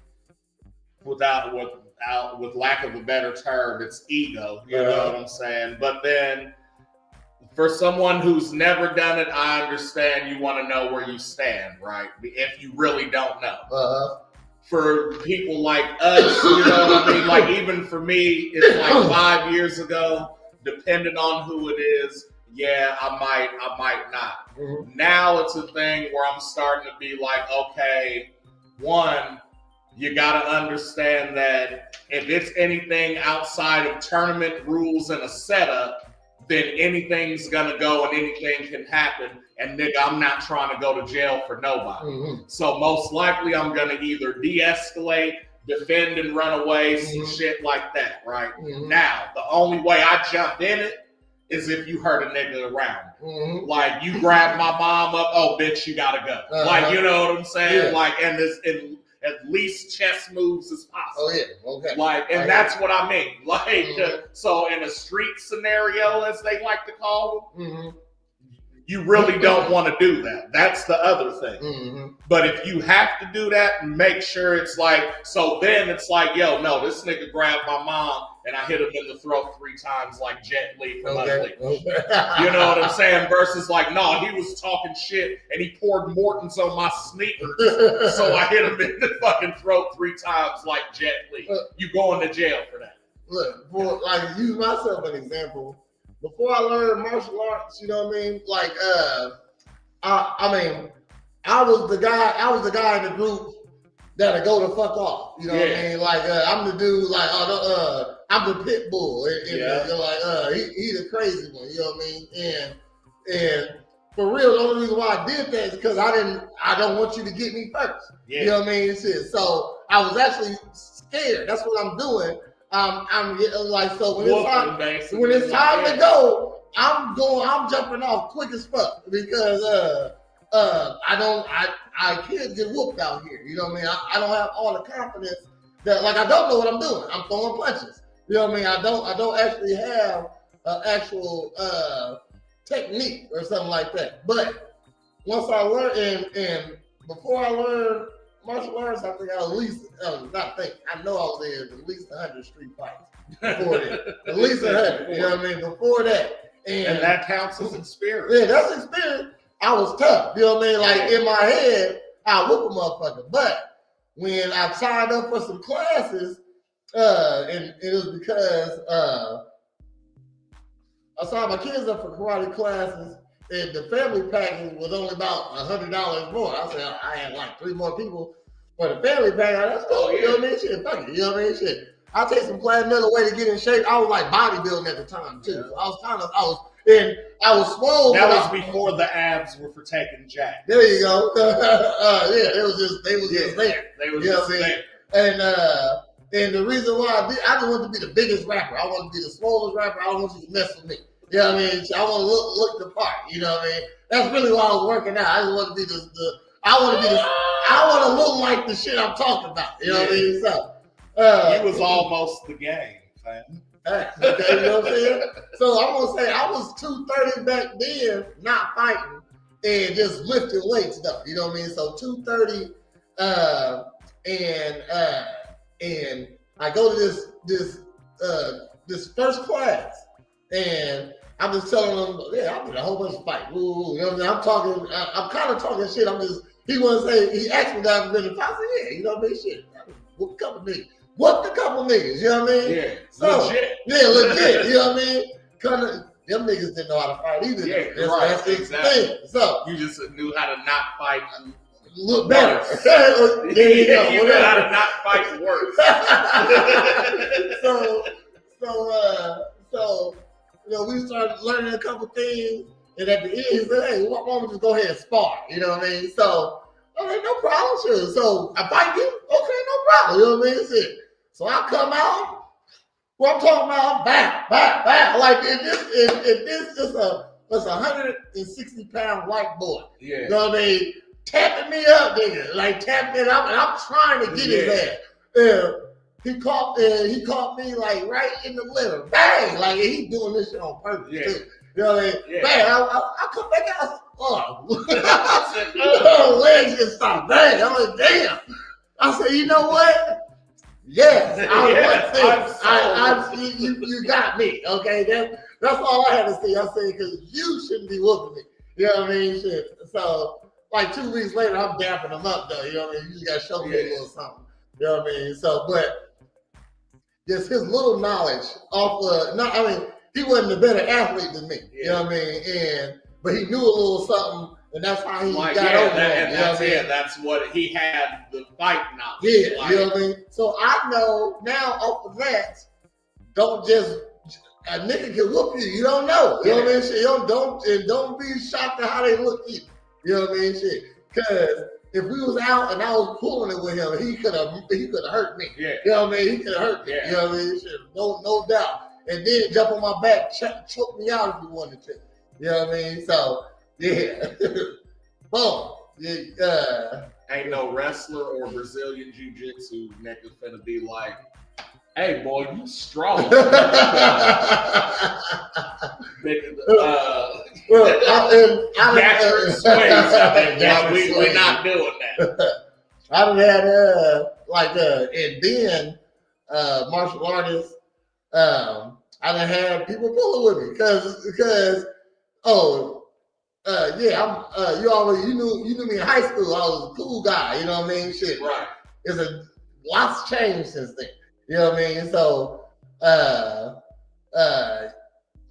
with lack of a better term, it's ego. You know what I'm saying? But then, for someone who's never done it, I understand you want to know where you stand, right? If you really don't know. For people like us, you know what I mean? Like even for me, it's like 5 years ago, depending on who it is. Yeah, I might not. Mm-hmm. Now it's a thing where I'm starting to be like, okay, one, you got to understand that if it's anything outside of tournament rules and a setup, then anything's going to go and anything can happen. And nigga, I'm not trying to go to jail for nobody. Mm-hmm. So most likely I'm going to either de-escalate, defend and run away, some shit like that, right? Mm-hmm. Now, the only way I jump in it is if you hurt a nigga around. Mm-hmm. Like, you grab my mom up, oh, bitch, you gotta go. Like, you know what I'm saying? Yeah. Like, and there's at least chess moves as possible. Oh, yeah, okay. Like, and that's what I mean. Like, so in a street scenario, as they like to call them, you really don't want to do that. That's the other thing. Mm-hmm. But if you have to do that, make sure it's like, so then it's like, yo, no, this nigga grabbed my mom and I hit him in the throat 3 times like Jet Li from Unleashed. You know what I'm saying? Versus like, no, he was talking shit and he poured Morton's on my sneakers. So I hit him in the fucking throat 3 times like Jet Li. You going to jail for that. Look, for like use myself as an example. Before I learned martial arts, you know what I mean? Like, I was the guy in the group that'll go the fuck off. You know what I mean? Like, I'm the dude. Like, I'm the pit bull. And he the crazy one. You know what I mean? And for real, the only reason why I did that is because I don't want you to get me first. Yeah. You know what I mean? So I was actually scared. That's what I'm doing. I'm like, so when it's time to go, I'm jumping off quick as fuck because I can't get whooped out here. You know what I mean? I don't have all the confidence that, like, I don't know what I'm doing. I'm throwing punches. You know what I mean? I don't actually have an actual technique or something like that. But once I learned, and before I learned martial arts, I think I know I was in at least 100 street fights before that. At least 100. You know what I mean? Before that. And that counts as experience. Yeah, that's experience. I was tough. You know what I mean? Like, in my head, I whoop a motherfucker. But when I signed up for some classes, and it was because I signed my kids up for karate classes, and the family package was only about $100 more. I said, I had like 3 more people for the family package. That's cool. You know what I mean? Shit, fuck it. You know what I mean? Shit. I'll take some class, another way to get in shape. I was like bodybuilding at the time too. So I was swole. That was before the abs were for taking jack. There you go. They was just there. They was just there. And the reason why I just want to be the biggest rapper. I want to be the smallest rapper. I don't want you to mess with me. You know what I mean? I want to look the part. You know what I mean? That's really why I was working out. I just want to be I want to look like the shit I'm talking about. You know what I mean? So He was almost the game, fam. Okay, you know what I'm saying? So I'm gonna say I was 230 back then, not fighting and just lifting weights though. You know what I mean? So 230, and I go to this first class, and I'm just telling them, yeah, I'm in a whole bunch of fights. Ooh, you know what I mean? I'm kind of talking shit. He want to say, he asked me that I've been in fight. I said, yeah, you know what I mean? Shit, whoop a couple niggas. Whooped a couple niggas, you know what I mean? Yeah, so, legit. Yeah, legit, you know what I mean? Cause them niggas didn't know how to fight either. Yeah, That's the exactly. thing. So you just knew how to not fight. Look better. There you go. You know how to not fight worse. So you know, we started learning a couple things, and at the end, he said, "Hey, why don't we just go ahead and spar?" You know what I mean? So I'm like, "No problem, sure." So I fight you, okay, no problem. You know what I mean? Shit. So I come out. What I'm talking about, back. Like if this is a 160-pound white boy. Yeah. You know what I mean? Tapping me up, nigga. Like tapping it up, and I'm trying to get his ass. Yeah. He caught me like right in the liver. Bang! Like he doing this shit on purpose too. You know what I mean? Yeah. Bang! I come back out. Oh, legs just stopped. Bang! I'm like, damn. I said, you know what? Yes, you got me. Okay, that's all I had to say. I said because you shouldn't be whooping me. You know what I mean? Shit. So like 2 weeks later, I'm dapping him up though. You know what I mean? You just gotta show me a little something. You know what I mean? So, but just his little knowledge he wasn't a better athlete than me. You know what I mean? But he knew a little something. And that's how he got over it. That's what he had, the fight knowledge. Yeah, you know what I mean? So I know now off of that, don't just, a nigga can whoop you. You don't know. You know what I mean? Shit, don't be shocked at how they look either. You know what I mean? Shit. Because if we was out and I was pulling it with him, he could have hurt me. Yeah. You know what I mean? He could have hurt me. Yeah. You know what I mean? Shit. No doubt. And then jump on my back, choke me out if you wanted to. You know what I mean? So, yeah. Boom. Yeah. Ain't no wrestler or Brazilian jiu-jitsu nigga finna be like, hey boy, you strong. Patrick Swayze. We're not doing that. I done had and then martial artists. I done had people pulling with me because you knew me in high school. I was a cool guy, you know what I mean? Shit. Right. Lots changed since then. You know what I mean? So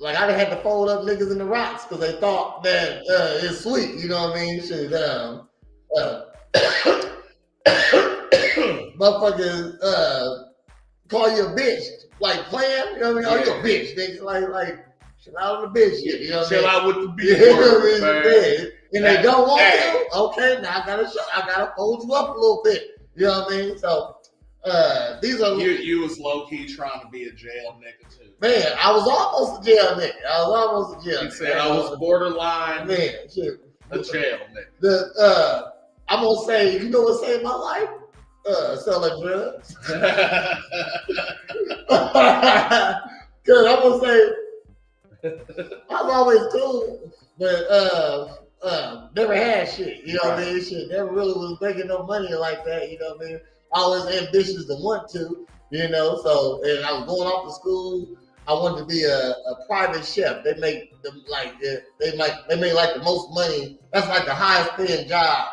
like I done had to fold up niggas in the rocks because they thought that it's sweet, you know what I mean? Shit. Motherfuckers call you a bitch, like playing, you know what I mean? Oh, you a bitch, nigga. Like chill out on the bitch shit, you know what I mean? Chill out with the bitch. You know what I mean? And they don't want you, okay, now I gotta fold you up a little bit. You know what I mean? So these are you was low key trying to be a jail nigga too. Man, I was almost a jail nigga. He said I was borderline shit. a jail nigga. I'm gonna say, you know what saved my life? Selling drugs. Cause I'm gonna say I was always cool, but never had shit. You know what I mean? Shit, never really was making no money like that. You know what I mean? Always ambitious to want to. You know, so and I was going off to school. I wanted to be a private chef. They make them like they make like the most money. That's like the highest paying job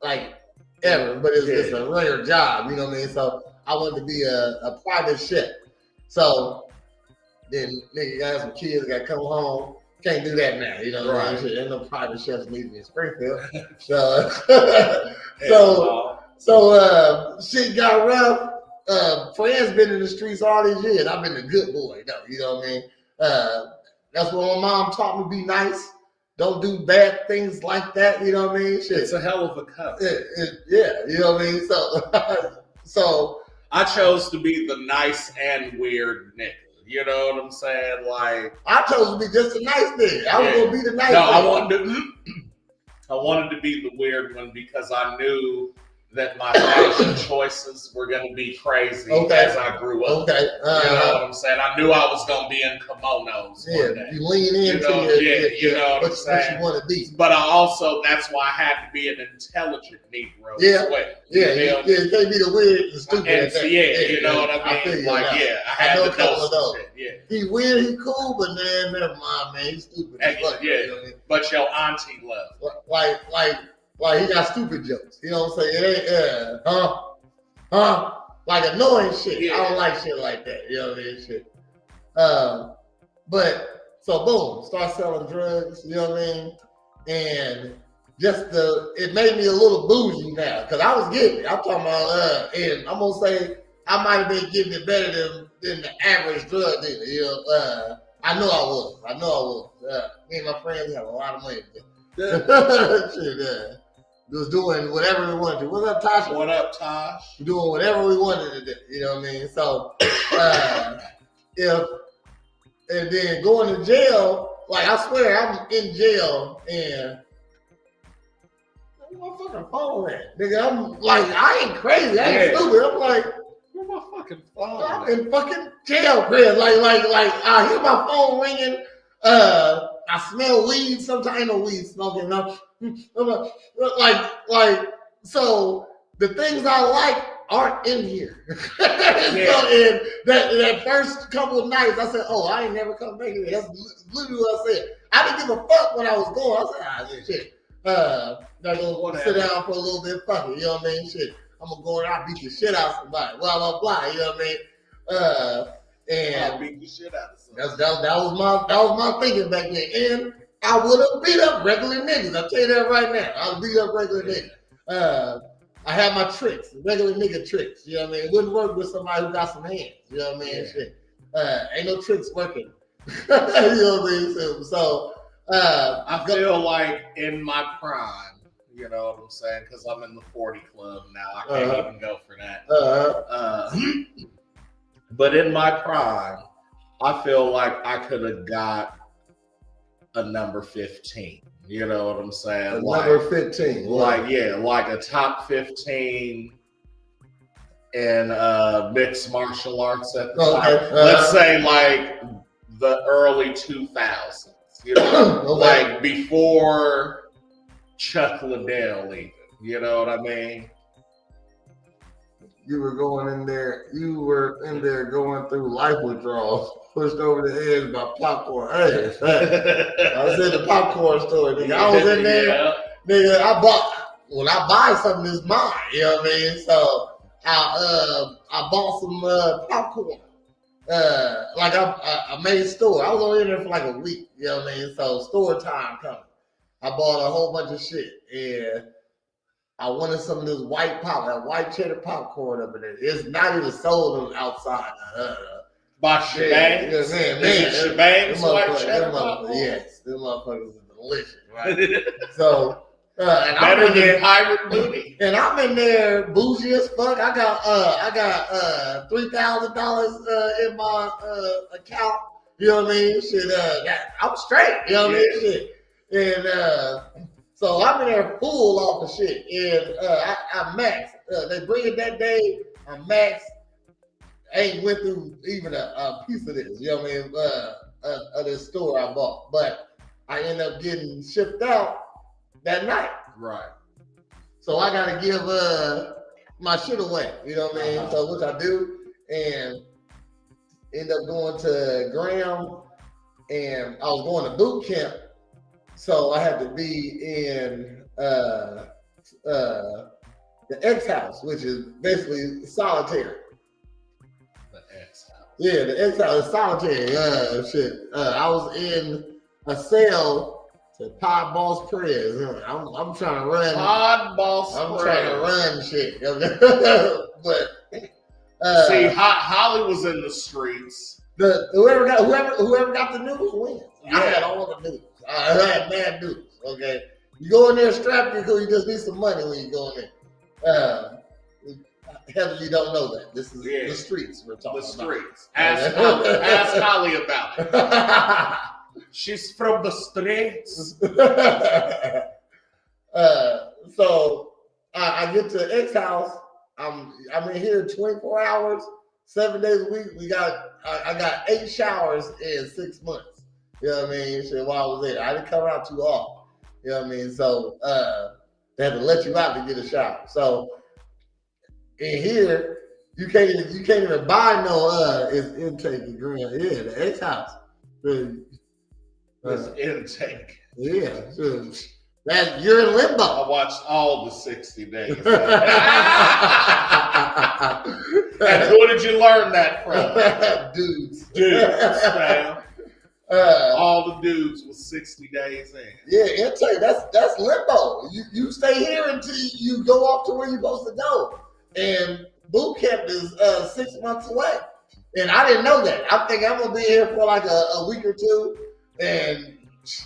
like ever, but it's a rare job. You know what I mean? So I wanted to be a private chef. So then nigga got some kids got to come home. Can't do that now. You know what I mean? Ain't no private chefs needed in Springfield. So shit got rough. Friends been in the streets all these years. I've been a good boy though. You know what I mean? That's what my mom taught me: be nice. Don't do bad things like that. You know what I mean? Shit. It's a hell of a cut. Yeah, you know what I mean? So I chose to be the nice and weird nigga. You know what I'm saying? Like I chose to be just a nice nigga. I was gonna be the nice. No, I wanted to be the weird one because I knew that my fashion choices were going to be crazy as I grew up. Okay. You know what I'm saying? I knew I was going to be in kimonos one day. You lean into you know what I'm saying? What you want to be. But that's why I had to be an intelligent Negro as well. You can't be the weird and stupid. You know what I mean? I had know to a couple know of those. shit. He weird, he cool, but man, never mind, man. He's stupid. But your auntie love. Like he got stupid jokes. You know what I'm saying? It ain't, like annoying shit. Yeah. I don't like shit like that. You know what I mean? Shit. But so boom, start selling drugs. You know what I mean? And it made me a little bougie now because I was getting it. I'm talking about, and I'm gonna say I might have been getting it better than the average drug dealer. You know, I know I was. Me and my friends have a lot of money. Shit, was doing whatever we wanted to. What's up, Tasha? What up, Tosh? Doing whatever we wanted to do. You know what I mean? So, and then going to jail, like I swear I'm in jail and where my fucking phone at? Nigga, I'm like, I ain't crazy. I ain't stupid. I'm like, where my fucking phone? I'm in fucking jail, Chris. Like, I hear my phone ringing. I smell weed. Sometimes ain't no weed smoking. I'm like, so the things I like aren't in here. So in that first couple of nights, I said, "Oh, I ain't never come back here." That's literally what I said. I didn't give a fuck when I was going. I said, shit. Not gonna sit down for a little bit, fuck it. You know what I mean? Shit. I'm gonna go in there, I'll beat the shit out of somebody. Blah blah blah. You know what I mean? And I'll beat the shit out of somebody. That was my thinking back then. And I would have beat up regular niggas. I'll tell you that right now. I'll beat up regular niggas. I had my tricks, regular nigga tricks. You know what I mean? It wouldn't work with somebody who got some hands. You know what I mean? Shit. Ain't no tricks working. You know what I mean? So I feel like in my prime, you know what I'm saying? Because I'm in the 40 club now. I can't even go for that. But in my prime, I feel like I could have got a number 15. You know what I'm saying? Number 15. Like a top 15 in mixed martial arts at the time. Let's say like the early 2000s. You know, like before Chuck Liddell even. You know what I mean? You were going in there. You were in there going through life withdrawals, pushed over the edge by popcorn. Hey, I was in the popcorn store. Nigga. I was in there. Nigga, when I buy something, it's mine. You know what I mean? So I bought some popcorn. I made store. I was only in there for like a week. You know what I mean? So store time coming. I bought a whole bunch of shit and I wanted some of this that white cheddar popcorn up in there. It's not even sold on the outside. By Shebang? Man. Shebang's white cheddar popcorn? Yes, them motherfuckers are delicious, right? So, better than pirate booty. And I'm in there bougie as fuck. I got $3,000 in my account. You know what I mean? Shit, I'm straight. You know what I mean? Shit. And so I'm in there full off of shit. And I maxed. They bring it that day. I maxed. I ain't went through even a piece of this. You know what I mean? Of this store I bought, but I end up getting shipped out that night. Right. So I gotta give my shit away. You know what I mean? So which I do, and end up going to Graham, and I was going to boot camp, so I had to be in the X house, which is basically solitary. The X house. Yeah, the X house is solitary. Shit. I was in a cell. Pod Boss Prez. I'm trying to run. Pod Boss I'm Prez. trying to run shit. But see, Holly was in the streets. Whoever got the news wins. Yeah. I had all the news. I had mad news. Okay, you go in there strapped. You just need some money when you go in there. Heather, you don't know that. This is the streets we're talking about. The streets. Ask Holly about it. She's from the streets. So I get to X house. I'm in here 24 hours, 7 days a week. I got 8 showers in 6 months. You know what I mean? Shit, while I was there, I didn't come out too often. You know what I mean? So they had to let you out to get a shower. So in here, you can't even buy no intake and green. Yeah, the X house. This intake. Yeah, that you're in limbo. I watched all the 60 days. And who did you learn that from? Dudes, man. All the dudes with 60 days in. Yeah, intake. That's limbo. You stay here until you go off to where you're supposed to go. And boot camp is 6 months away. And I didn't know that. I'm thinking I'm gonna be here for like a week or two. And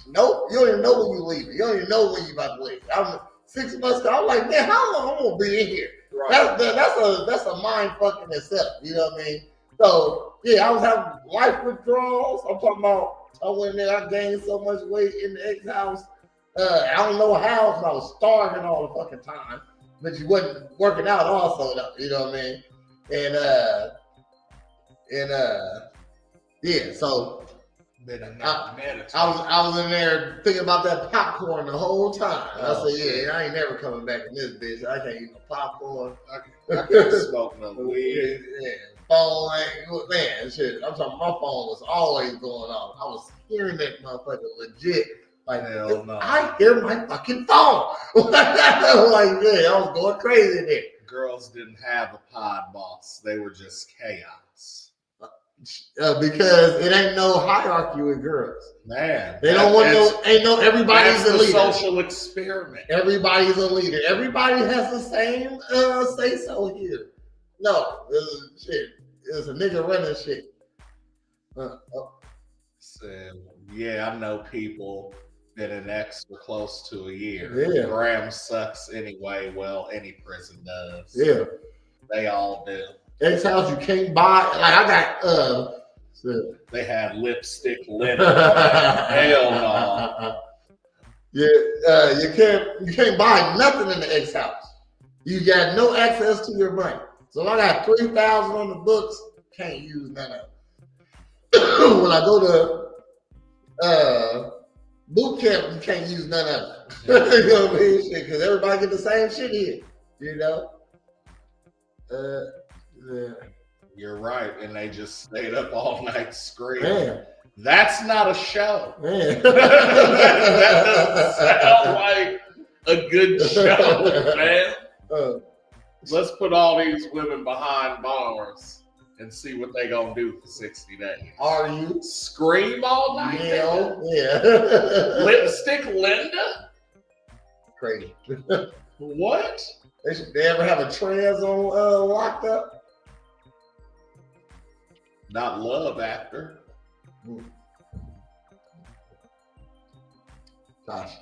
nope, you don't even know when you're leaving. You don't even know when you're about to leave. I'm 6 months. I'm like, man, how long I'm gonna be in here? Right. That's a mind fuck in itself. You know what I mean? So yeah, I was having life withdrawals. I'm talking about I went in there, I gained so much weight in the X house. I don't know how, because I was starving all the fucking time. But you wasn't working out also, though. You know what I mean? And yeah, so I was in there thinking about that popcorn the whole time. I said, yeah, I ain't never coming back in this bitch. I can't eat no popcorn. I can't smoke no weed. Yeah. Phone, man, shit. I'm talking. My phone was always going off. I was hearing that motherfucker legit. Like, hell no. I hear my fucking phone. Like, yeah, I was going crazy there. Girls didn't have a pod boss. They were just chaos. Because it ain't no hierarchy with girls. Man, they don't want everybody's a leader. Social experiment. Everybody's a leader. Everybody has the same say so here. No, shit. It's a nigga running shit. So, yeah, I know people that an ex for close to a year. Yeah. Graham sucks anyway. Well, any prison does. Yeah. They all do. X house you can't buy. Like I got they had lipstick Linda. Hell no. Yeah, you can't buy nothing in the X house. You got no access to your money. So I got 3,000 on the books, can't use none of it. When I go to boot camp, you can't use none of it. You know what I mean? Because everybody get the same shit here. You know? Yeah. You're right, and they just stayed up all night screaming. Man. That's not a show. Man. that doesn't sound like a good show, man. Let's put all these women behind bars and see what they gonna do for 60 days. Are you? Scream all night? Yeah. Lipstick Linda? Crazy. What? They ever have a trans on locked up? Not Love After. Gosh.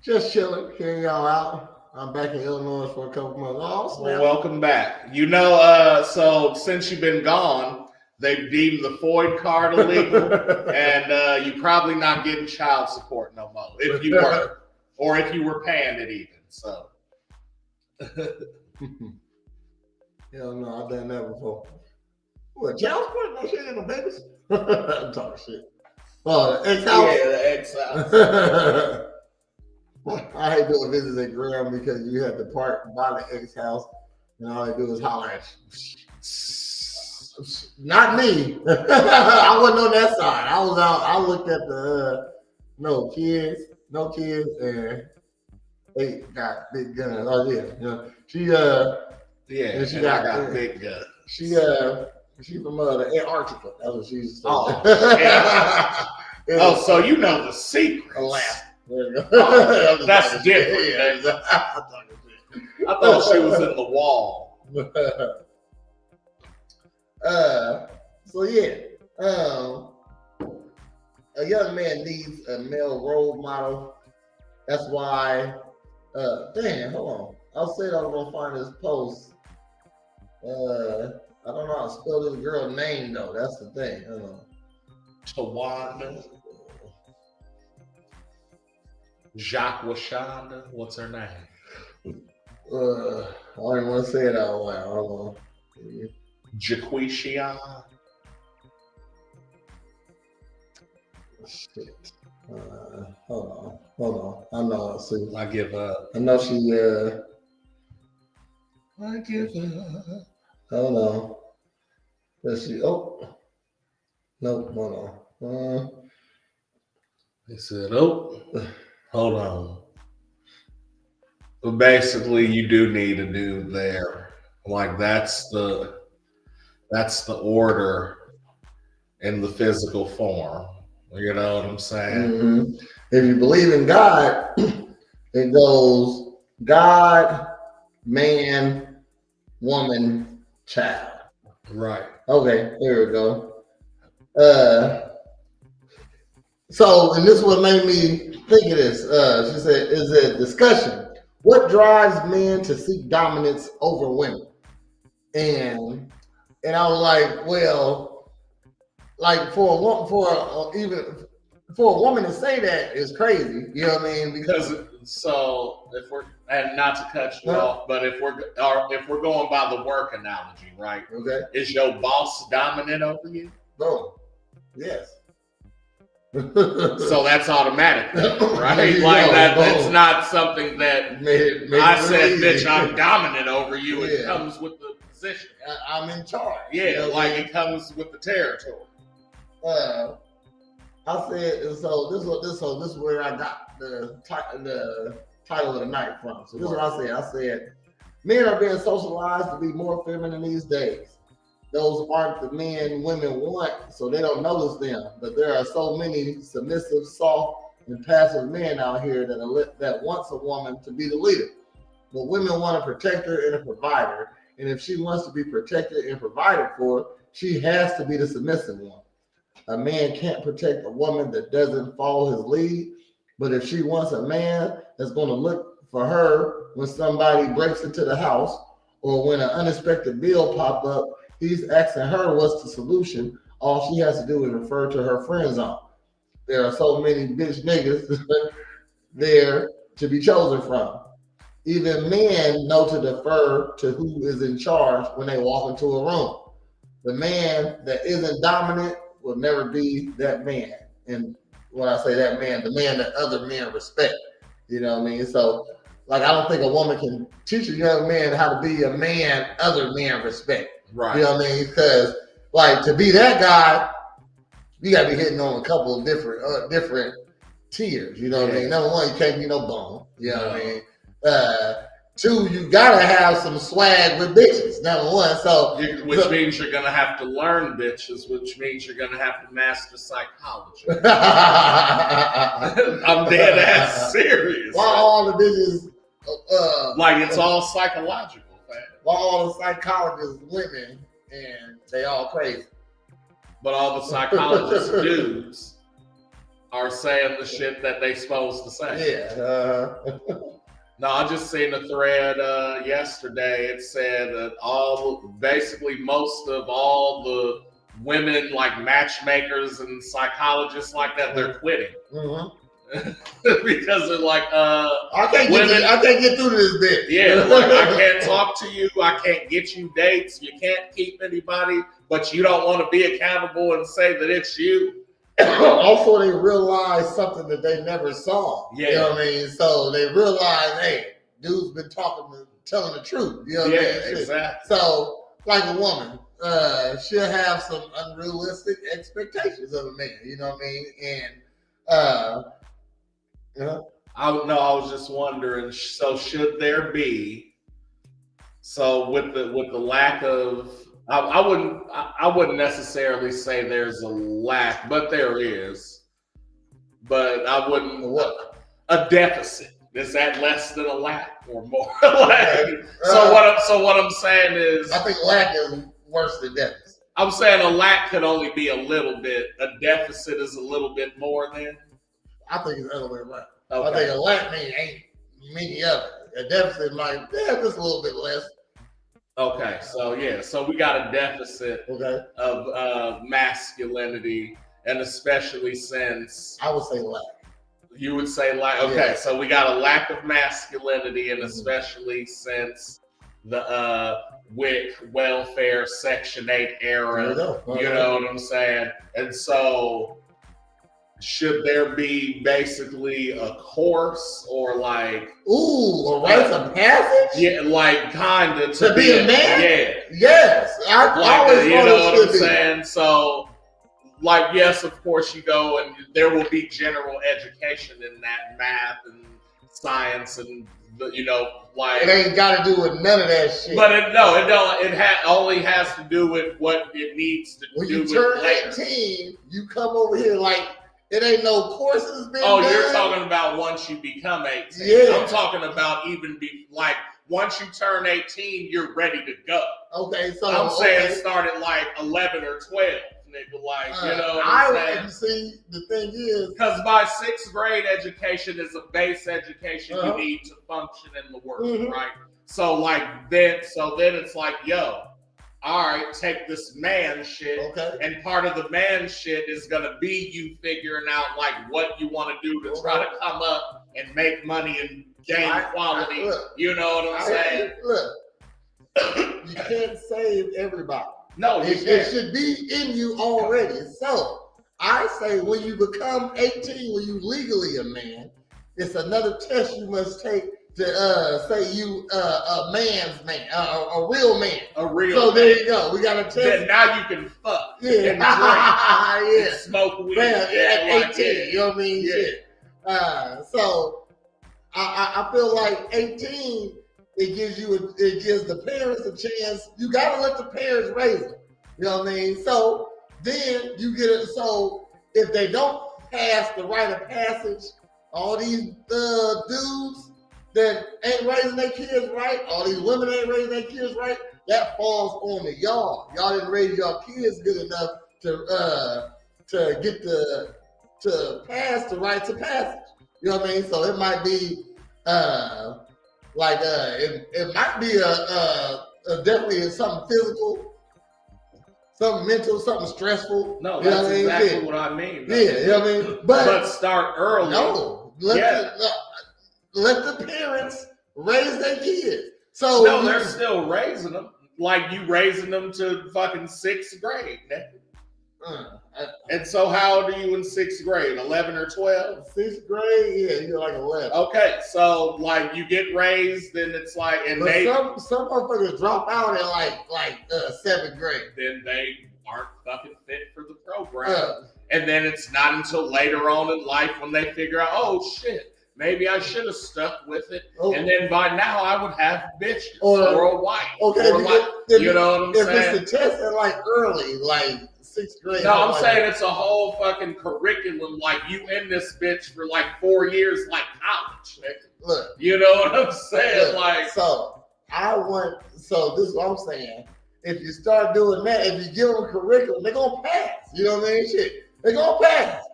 Just chilling, hearing y'all out. I'm back in Illinois for a couple months. Oh, well, welcome back. You know, so since you've been gone, they've deemed the FOID card illegal, and you're probably not getting child support no more if you were, or if you were paying it even. So, hell no, I've done that before. What, child support? No shit, ain't no babies. I'm talking shit. Oh, the X house. Yeah, the X house. I hate doing visits at Graham because you have to park by the X house, and all they do is holler at you. Not me. I wasn't on that side. I was out. I looked at the no kids, and they got big guns. Oh yeah, she and she got big guns. She's from the Antarctica. That's what she's. Oh, so you know the secret. Alaska. Oh, that's different. I thought she was in the wall. So yeah, a young man needs a male role model. That's why. Damn, hold on. I said I was gonna find this post. I don't know how to spell this girl's name though. That's the thing. Tawanda. Jacques Washanda, what's her name? I don't even want to say it out loud. Hold on. Jaquisha. Shit. Hold on. I know. See, I give up. I know she. I give up. Hold on. Let's see. Oh, no. Hold on. He said, "Oh, hold on." But basically, you do need a dude there. Like that's the order in the physical form. You know what I'm saying? Mm-hmm. If you believe in God, it goes God, man, woman, child. Right. Okay, here we go. So, and this is what made me think of this. She said, "Is a discussion. What drives men to seek dominance over women?" And I was like, well, like for a woman to say that is crazy. You know what I mean? Because so if we're, and not to cut you off, but if we're going by the work analogy, right? Okay. Is your boss dominant over you? Boom. Yes. So that's automatic, right? Like that's not something that I said, bitch, I'm dominant over you. Yeah. It comes with the position. I'm in charge. Yeah, you know, like it comes with the territory. I said, so this is where I got the title of the night from. So this is what I said. I said, men are being socialized to be more feminine these days. Those aren't the men women want, so they don't notice them. But there are so many submissive, soft, and passive men out here that wants a woman to be the leader. But women want a protector and a provider. And if she wants to be protected and provided for, she has to be the submissive one. A man can't protect a woman that doesn't follow his lead. But if she wants a man that's going to look for her when somebody breaks into the house or when an unexpected bill pop up, he's asking her what's the solution. All she has to do is refer to her friend zone. There are so many bitch niggas there to be chosen from. Even men know to defer to who is in charge when they walk into a room. The man that isn't dominant will never be that man. And when I say that man, the man that other men respect. You know what I mean? So, like, I don't think a woman can teach a young man how to be a man other men respect. Right. You know what I mean? Because, like, to be that guy, you got to be hitting on a couple of different tiers. You know what I mean? Number one, you can't be no bum. You know what I mean? Two, you gotta have some swag with bitches. Number one, which means you're gonna have to learn bitches, which means you're gonna have to master psychology. I'm dead ass serious. Why all the bitches? Like it's all psychological, man. Why all the psychologists women and they all crazy? But all the psychologist dudes are saying the shit that they supposed to say. Yeah. No, I just seen a thread yesterday. It said that basically most of all the women like matchmakers and psychologists like that, they're quitting. Mm-hmm. Because they're like, I can't get through this bit. Yeah, like I can't talk to you. I can't get you dates. You can't keep anybody, but you don't want to be accountable and say that it's you. Also, they realize something that they never saw. Yeah. You know what I mean? So they realize, hey, dude's been telling the truth. You know what I mean? Exactly. So, like a woman, she'll have some unrealistic expectations of a man. You know what I mean? And I was just wondering. So, should there be? So, with the lack of. I wouldn't necessarily say there's a lack, but there is. But I wouldn't. What? A deficit. Is that less than a lack or more? So what I'm saying is, I think lack is worse than deficit. I'm saying a lack could only be a little bit. A deficit is a little bit more than. I think it's the other way around. Okay. I think a lack ain't many of it. A deficit might just a little bit less. Okay, so we got a deficit of masculinity, and especially since I would say lack. You would say like, okay, so we got a lack of masculinity, and especially since the WIC welfare Section 8 era, you know what I'm saying? And so should there be basically a course or like a rites of passage? Yeah, like kinda to be a man? Yeah. Yes. I like always you know what I'm be. saying? So like, yes, of course you go and there will be general education in that, math and science and you know, like it ain't got to do with none of that shit. But it don't. It only has to do with what it needs to when do. When you turn with 18, you come over here like it ain't no courses been done. you're talking about once you become 18. Yeah. I'm talking about even like once you turn 18, you're ready to go. Okay, so I'm saying start at like 11 or 12. Like, you know what I'm saying? See, the thing is, because by 6th grade education is a base education you need to function in the world, right? So like then it's like, yo, all right, take this man shit, and part of the man shit is gonna be you figuring out like what you want to do to try to come up and make money and gain quality. You know what I'm saying? Look, you can't save everybody. No, it should be in you already. So I say when you become 18, when you legally a man, it's another test you must take to say you a man's man, a real man. A real so man. There you go. We got a test. Then now you can fuck and drink and smoke weed. Man, at 18, yeah. you know what I mean? Yeah. Shit. So I feel like 18, it gives the parents a chance. You gotta let the parents raise them. You know what I mean? So then you get it. So if they don't pass the rite of passage, all these dudes that ain't raising their kids right, all these women ain't raising their kids right, that falls on the y'all. Y'all didn't raise your kids good enough to get to pass the rites of passage. You know what I mean? So it might be it might be definitely something physical, something mental, something stressful. No, that's exactly what I mean. Yeah, you know what I mean? But start early. No, let the parents raise their kids. So no, they're still raising them. Like you raising them to fucking 6th grade. And so how old are you in 6th grade? 11 or 12? 6th grade, yeah, you're like 11. Okay, so like you get raised, and it's like, and but some motherfuckers drop out in like 7th grade. Then they aren't fucking fit for the program. And then it's not until later on in life when they figure out, oh shit, maybe I should have stuck with it. And then by now I would have bitches or a wife. Okay, or like, you know what I'm saying? If it's a test at like early, like 6th grade. No, I'm saying it's a whole fucking curriculum. Like you in this bitch for like 4 years, like college. Nigga. Look, you know what I'm saying? Look, like, so this is what I'm saying. If you start doing that, if you give them curriculum, they're gonna pass. You know what I mean? Shit, they're gonna pass.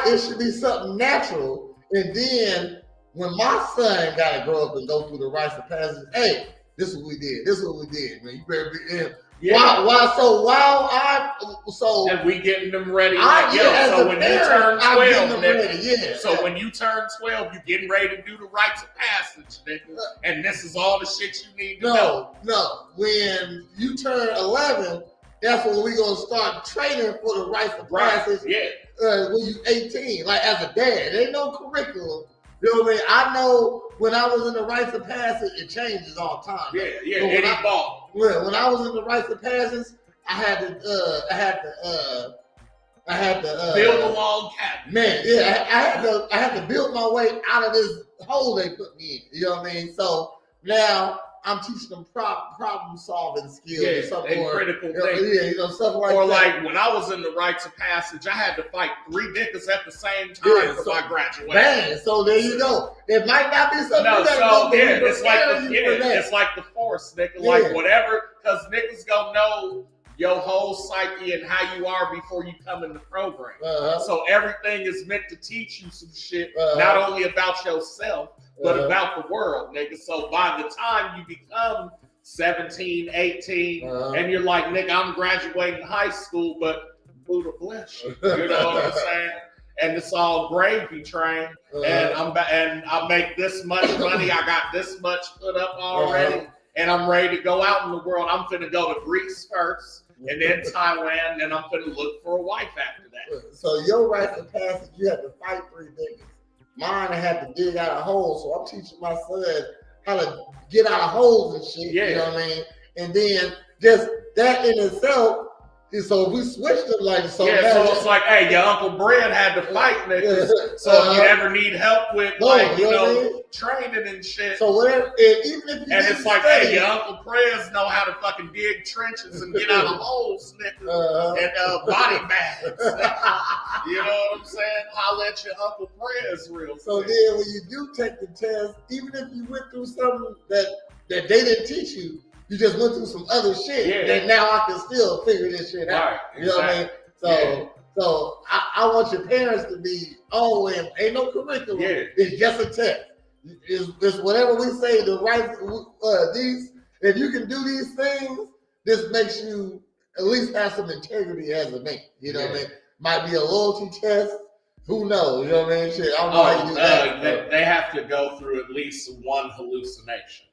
It should be something natural. And then when my son gotta grow up and go through the rites of passage, hey, this is what we did. This is what we did, man. You better be in. Yeah. And we getting them ready. So when you turn 12, nigga, So when you turn 12, you getting ready to do the rites of passage, nigga. And this is all the shit you need to know. No. When you turn 11, that's when we gonna start training for the rites of passage. Yeah. When you 18, like as a dad, there ain't no curriculum. You know what I mean? I know when I was in the rites of passage, it changes all the time. Yeah. When I was in the rites of passage, I had to build a log cabin. Man, yeah, I had to build my way out of this hole they put me in. You know what I mean? So now I'm teaching them problem solving skills and critical thinking. Stuff like that. Or like when I was in the rites of passage, I had to fight 3 niggas at the same time for my graduation. Man, so there you go. It might not be something it's like the force, nigga. Yeah. Like whatever, because niggas gonna know your whole psyche and how you are before you come in the program. So everything is meant to teach you some shit, not only about yourself, but about the world, nigga. So by the time you become 17, 18, and you're like, nigga, I'm graduating high school, but Buddha bless you. You know what I'm saying? and it's all gravy train, and I make this much money. I got this much put up already, and I'm ready to go out in the world. I'm finna go to Greece first, and then Thailand, and I'm finna look for a wife after that. So your rites of passage, you have to fight 3 niggas. Mine, I had to dig out a hole, so I'm teaching my son how to get out of holes and shit. Yeah. You know what I mean? And then just that in itself. So if we switched it like so, so it's like, hey, your Uncle Brad had to fight niggas. So if you ever need help with training and shit. So whatever, and even if you it's like, hey, your Uncle Prez know how to fucking dig trenches and get out of holes, nigga, and body bags. You know what I'm saying? Holla at your Uncle Prez real quick. So then when you do take the test, even if you went through something that they didn't teach you, you just went through some other shit that now I can still figure this shit out. Right, you know what I mean? So I want your parents to be ain't no curriculum. Yeah. It's just a test. It's whatever we say the right these. If you can do these things, this makes you at least have some integrity as a man. You know what I mean? Might be a loyalty test. Who knows? You know what I mean? Shit, I don't know how you do that. They have to go through at least one hallucination.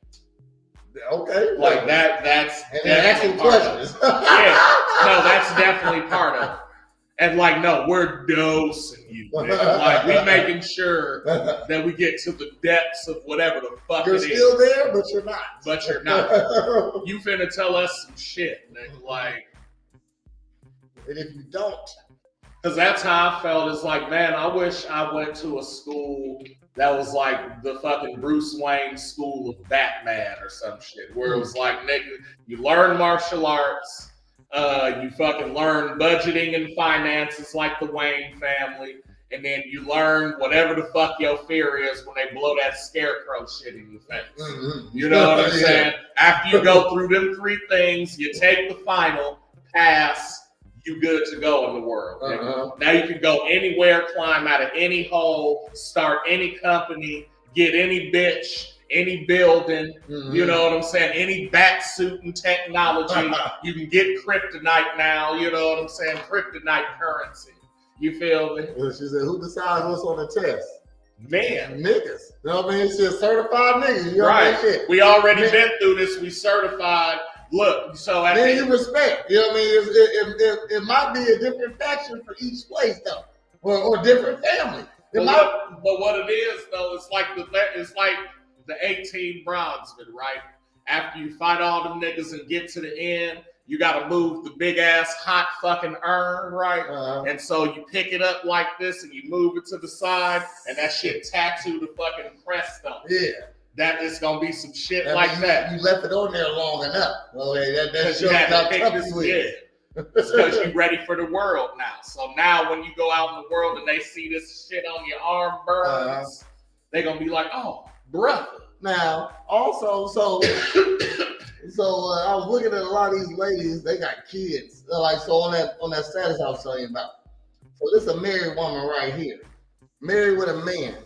Okay. Like that's and asking questions. No, that's definitely part of it. And like, no, we're dosing you. Like, we making sure that we get to the depths of whatever the fuck you're it is. You're still there, but you're not. But you're not. You finna tell us some shit, nigga. Like, and if you don't. Because that's how I felt. It's like, man, I wish I went to a school that was like the fucking Bruce Wayne school of Batman or some shit, where it was like, nigga, you learn martial arts, you fucking learn budgeting and finances like the Wayne family, and then you learn whatever the fuck your fear is when they blow that scarecrow shit in your face. Mm-hmm. You know what I'm saying? After you go through them 3 things, you take the final, pass, you good to go in the world. Now you can go anywhere, climb out of any hole, start any company, get any bitch, any building, you know what I'm saying? Any bat suit and technology. You can get kryptonite now, you know what I'm saying? Kryptonite currency. You feel me? Well, she said, who decides what's on the test? Man. Niggas. You know what I mean? She's certified niggas. You know right. What I mean? We already been through this. We certified. Look, so at then you respect. You know what I mean? It might be a different faction for each place though, or different family. But what it is though, it's like the 18 bronzemen, right? After you fight all them niggas and get to the end, you got to move the big ass hot fucking urn, right? And so you pick it up like this and you move it to the side, and that shit tattoo the fucking crest on. Yeah. That is gonna be some shit like that. You left it on there long enough. Okay, that shows how tough you is. Because you're ready for the world now. So now when you go out in the world and they see this shit on your arm burns, they're gonna be like, oh, brother. Now, also, so I was looking at a lot of these ladies, they got kids. So on that status I was telling you about. So this is a married woman right here. Married with a man.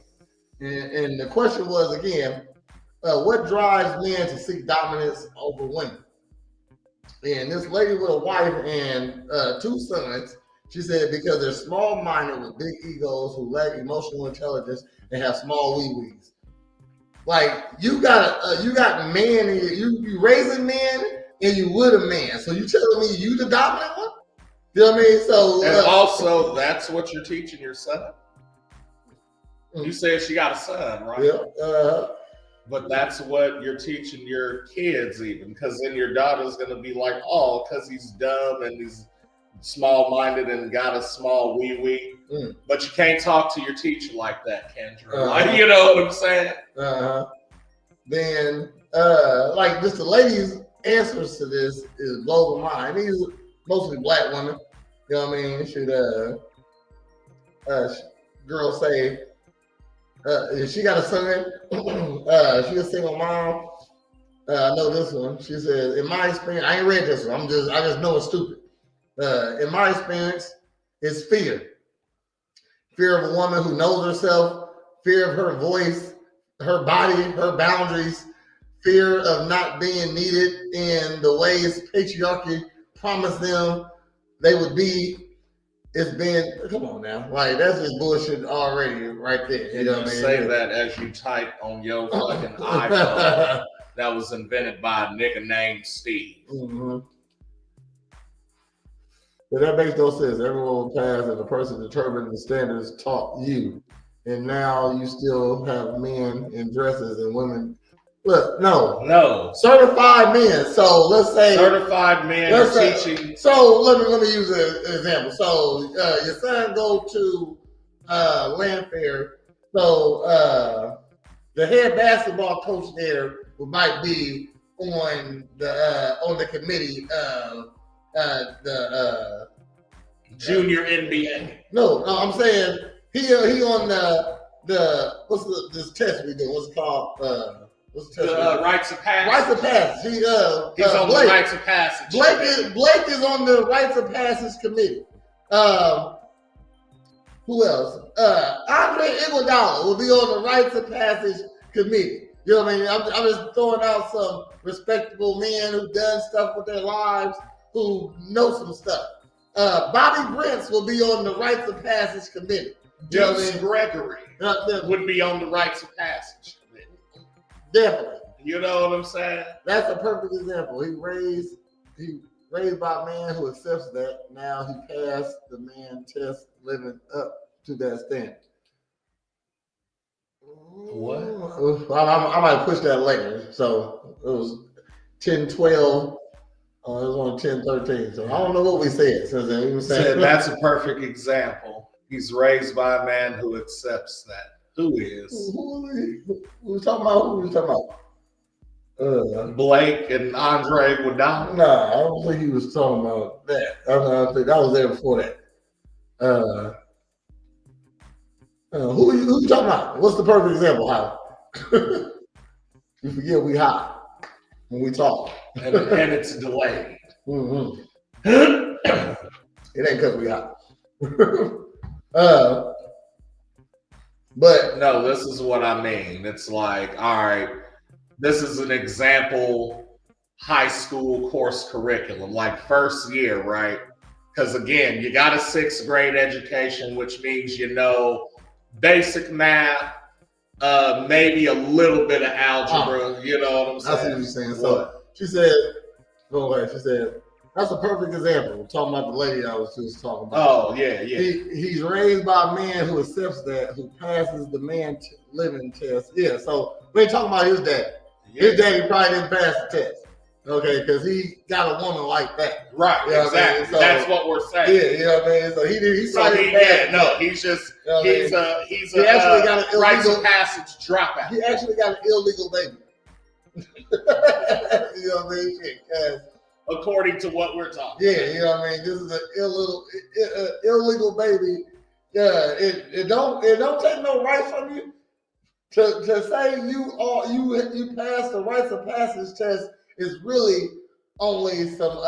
And the question was again, what drives men to seek dominance over women? And this lady with a wife and 2 sons, she said because they're small-minded with big egos who lack emotional intelligence and have small wee-wees. Like you got men, and you raising men, and you with a man. So you telling me you the dominant one? You know what I mean? So and also that's what you're teaching your son. You said she got a son, right? Yeah. But that's what you're teaching your kids even, because then your daughter's going to be like, oh, because he's dumb and he's small-minded and got a small wee-wee. But you can't talk to your teacher like that, Kendra. Like, you know what I'm saying? Then, like, just the ladies' answers to this is blows my mind. These are mostly black women. You know what I mean? Should girls say, she got a son. She a single mom. I know this one. She says, in my experience, I ain't read this one. I just know it's stupid. In my experience, it's fear. Fear of a woman who knows herself. Fear of her voice, her body, her boundaries. Fear of not being needed in the ways patriarchy promised them they would be. it's been, come on now, like that's just bullshit already right there. You know what I mean? Say that as you type on your fucking iPhone that was invented by a nigga named Steve. Mm-hmm. But that makes no sense. Everyone will pass and the person determining the standards taught you. And now you still have men in dresses and women. Look, no. Certified men. So let's say certified men are teaching. So let me use an example. So your son go to land fair. So the head basketball coach there might be on the committee of the junior NBA. No, I'm saying he on the what's this test we do? What's it called? What's the test? Rites of passage. Rites of passage. He's on Blake. the rites of passage. Blake is on the rites of passage committee. Who else? Andre Iguodala will be on the rites of passage committee. You know what I mean? I'm just throwing out some respectable men who done stuff with their lives, who know some stuff. Bobby Brents will be on the rites of passage committee. You know what I mean? Gregory would be on the rites of passage committee. Definitely. You know what I'm saying? That's a perfect example. He raised by a man who accepts that. Now he passed the man test, living up to that standard. What? I might push that later. So it was 10-12. Oh, it was on 10-13. So I don't know what we said. So we said that's a perfect example. He's raised by a man who accepts that. Who is? Who we talking about? Blake and Andre Iguodala. Nah, I don't think he was talking about that. I think that was there before that. Who you talking about? What's the perfect example, Howard? You forget we high when we talk. And it's delayed. Mm-hmm. It ain't because we high. But no, this is what I mean. It's like, all right, this is an example high school course curriculum, like first year, right? Because again, you got a 6th grade education, which means you know basic math, maybe a little bit of algebra. You know what I'm saying? I see what you're saying. So she said, that's a perfect example. We're talking about the lady I was just talking about. Oh, yeah. He's raised by a man who accepts that, who passes the man living test. Yeah, so we ain't talking about his dad. Yeah. His daddy probably didn't pass the test. Okay, because he got a woman like that. Right, you know exactly. I mean? So, that's what we're saying. Yeah, you know what I mean? So he's just, he's he actually got an illegal rites of passage dropout. He actually got an illegal baby. You know what I mean? Shit, according to what we're talking. Yeah, you know what I mean? This is an illegal baby. Yeah, it don't take no rights from you to say you passed the rites of passage test is really only some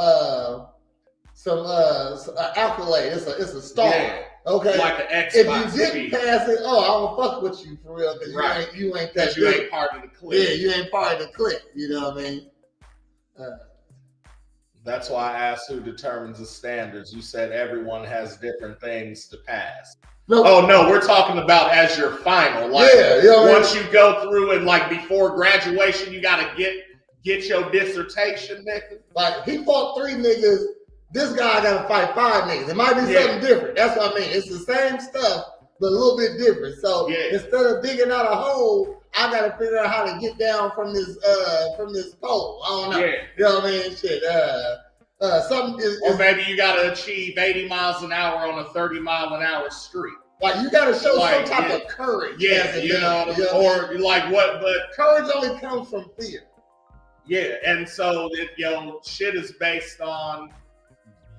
accolade. It's a star. Yeah, okay. Like an Xbox. If you didn't pass it, I don't fuck with you for real because you ain't that good. You ain't part of the clique. Yeah, you ain't part of the clique. You know what I mean? That's why I asked who determines the standards. You said everyone has different things to pass. No. Oh no, we're talking about as your final. Like once you go through and like before graduation, you gotta get your dissertation, nigga. Like he fought 3 niggas. This guy gotta fight 5 niggas. It might be something different. That's what I mean. It's the same stuff, but a little bit different. So instead of digging out a hole, I gotta figure out how to get down from this pole. I don't know. Yeah. You know what I mean? Shit. Or maybe you gotta achieve 80 miles an hour on a 30-mile-an-hour street. Like you gotta show some type of courage. Yeah, you know, or like what? But courage only comes from fear. Yeah, and so shit is based on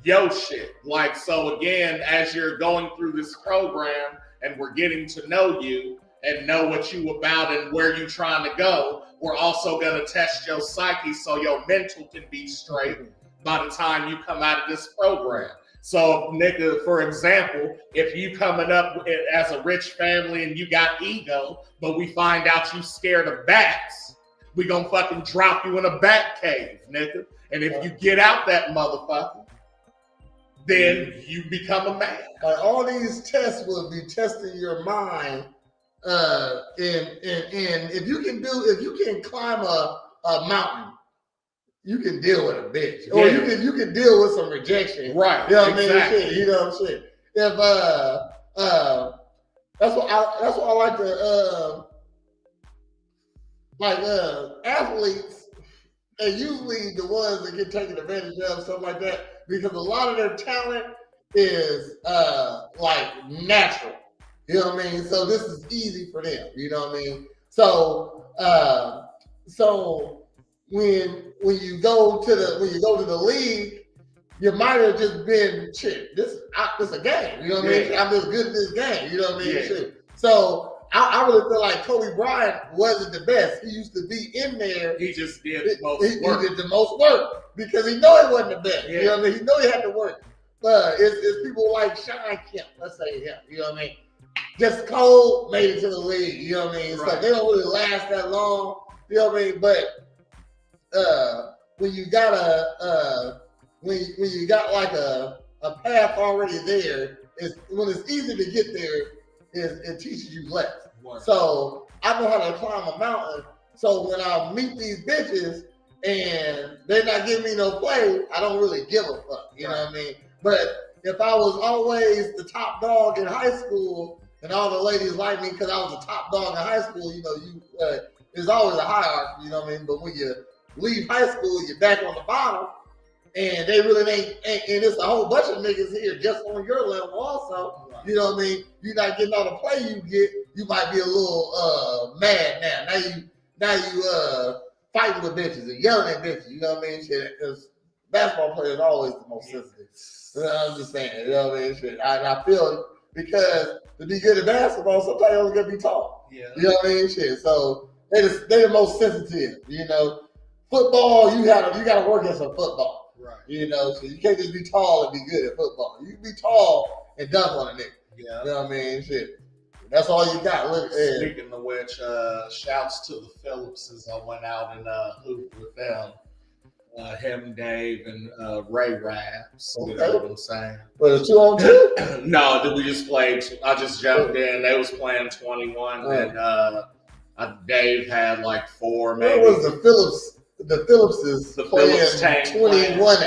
yo shit. Like so, again, as you're going through this program and we're getting to know you and know what you about and where you trying to go, we're also gonna test your psyche so your mental can be straight by the time you come out of this program. So, nigga, for example, if you coming up as a rich family and you got ego, but we find out you scared of bats, we gonna fucking drop you in a bat cave, nigga. And if you get out that motherfucker, then you become a man. Like all these tests will be testing your mind. And if you can climb a mountain, you can deal with a bitch, or you can deal with some rejection, right? You know what exactly. I mean? Shit, you know what I'm saying? If that's what I like to athletes, and usually the ones that get taken advantage of, stuff like that, because a lot of their talent is like natural. You know what I mean? So this is easy for them. You know what I mean? So when you go to the league, you might have just been shit. This is a game. You know what I mean? I'm just good at this game. You know what I mean? Shit. So I really feel like Kobe Bryant wasn't the best. He used to be in there. He just did the most work. He did the most work because he know he wasn't the best. You know what I mean? He know he had to work. But it's people like Sean Kemp, let's say him. You know what I mean? Just Cole made it to the league. You know what I mean? So they don't really last that long. You know what I mean? But when you got when you got like a path already there, when it's easy to get there, it teaches you less. Right. So I know how to climb a mountain. So when I meet these bitches and they're not giving me no play, I don't really give a fuck. You know what I mean? But if I was always the top dog in high school and all the ladies like me because I was the top dog in high school, you know, there's always a hierarchy. You know what I mean? But when you leave high school, you're back on the bottom. And they really ain't, and it's a whole bunch of niggas here just on your level also. Right. You know what I mean? You're not getting all the play you get. You might be a little mad now. Now you fighting with bitches and yelling at bitches. You know what I mean? Shit, because basketball players are always the most sensitive. You know, I'm just saying. You know what I mean? Shit. And I feel because to be good at basketball, sometimes you only gotta be tall. Yeah. You know what I mean? Shit. So they're the most sensitive. You know, football, you gotta work at some football. Right. You know, so you can't just be tall and be good at football. You can be tall and dunk on a nigga. Yeah. You know what I mean? Shit. That's all you got. Look, speaking of which, shouts to the Phillipses. I went out and hooped with them. Him, Dave, and Ray Raps. Okay. You know what I'm saying? But it's 2-on-2? No, we just played. I just jumped in. They was playing 21, and Dave had like 4 maybe. Where was the Phillips? The Phillipses playing 21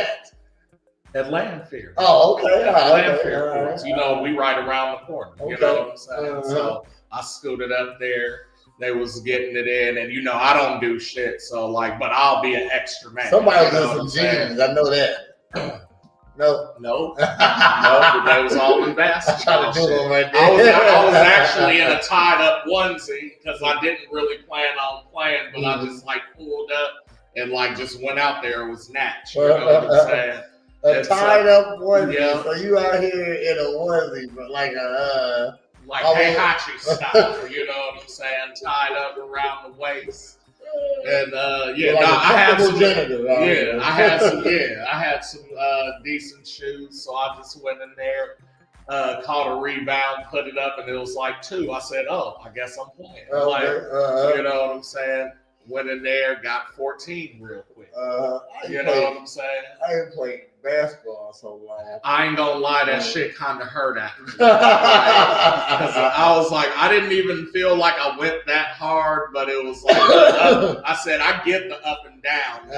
at Lanphier. Oh, okay. Lanphier. You know, we right around the corner. Okay. You know what I'm saying? So I scooted up there. They was getting it in, and you know, I don't do shit. So like, but I'll be an extra man. Somebody does some jeans. I know that. No, but that was all in basketball. I tried to do them right there. I was actually in a tied up onesie because I didn't really plan on playing, but I just like pulled up and like just went out there. It was natch. You know what I'm saying? A tied up onesie. Yeah. So you out here in a onesie, but like a like Heihachi style. You know what I'm saying? Tied up around the waist. And I had some decent shoes, so I just went in there, caught a rebound, put it up, and it was like 2. I said, "Oh, I guess I'm playing." You know what I'm saying? Went in there, got 14 real quick. You know what I'm saying? I ain't played basketball so long. I ain't gonna lie, that shit kind of hurt after. Because I was like, I didn't even feel like I went that hard, but it was like, I said, I get the up and down.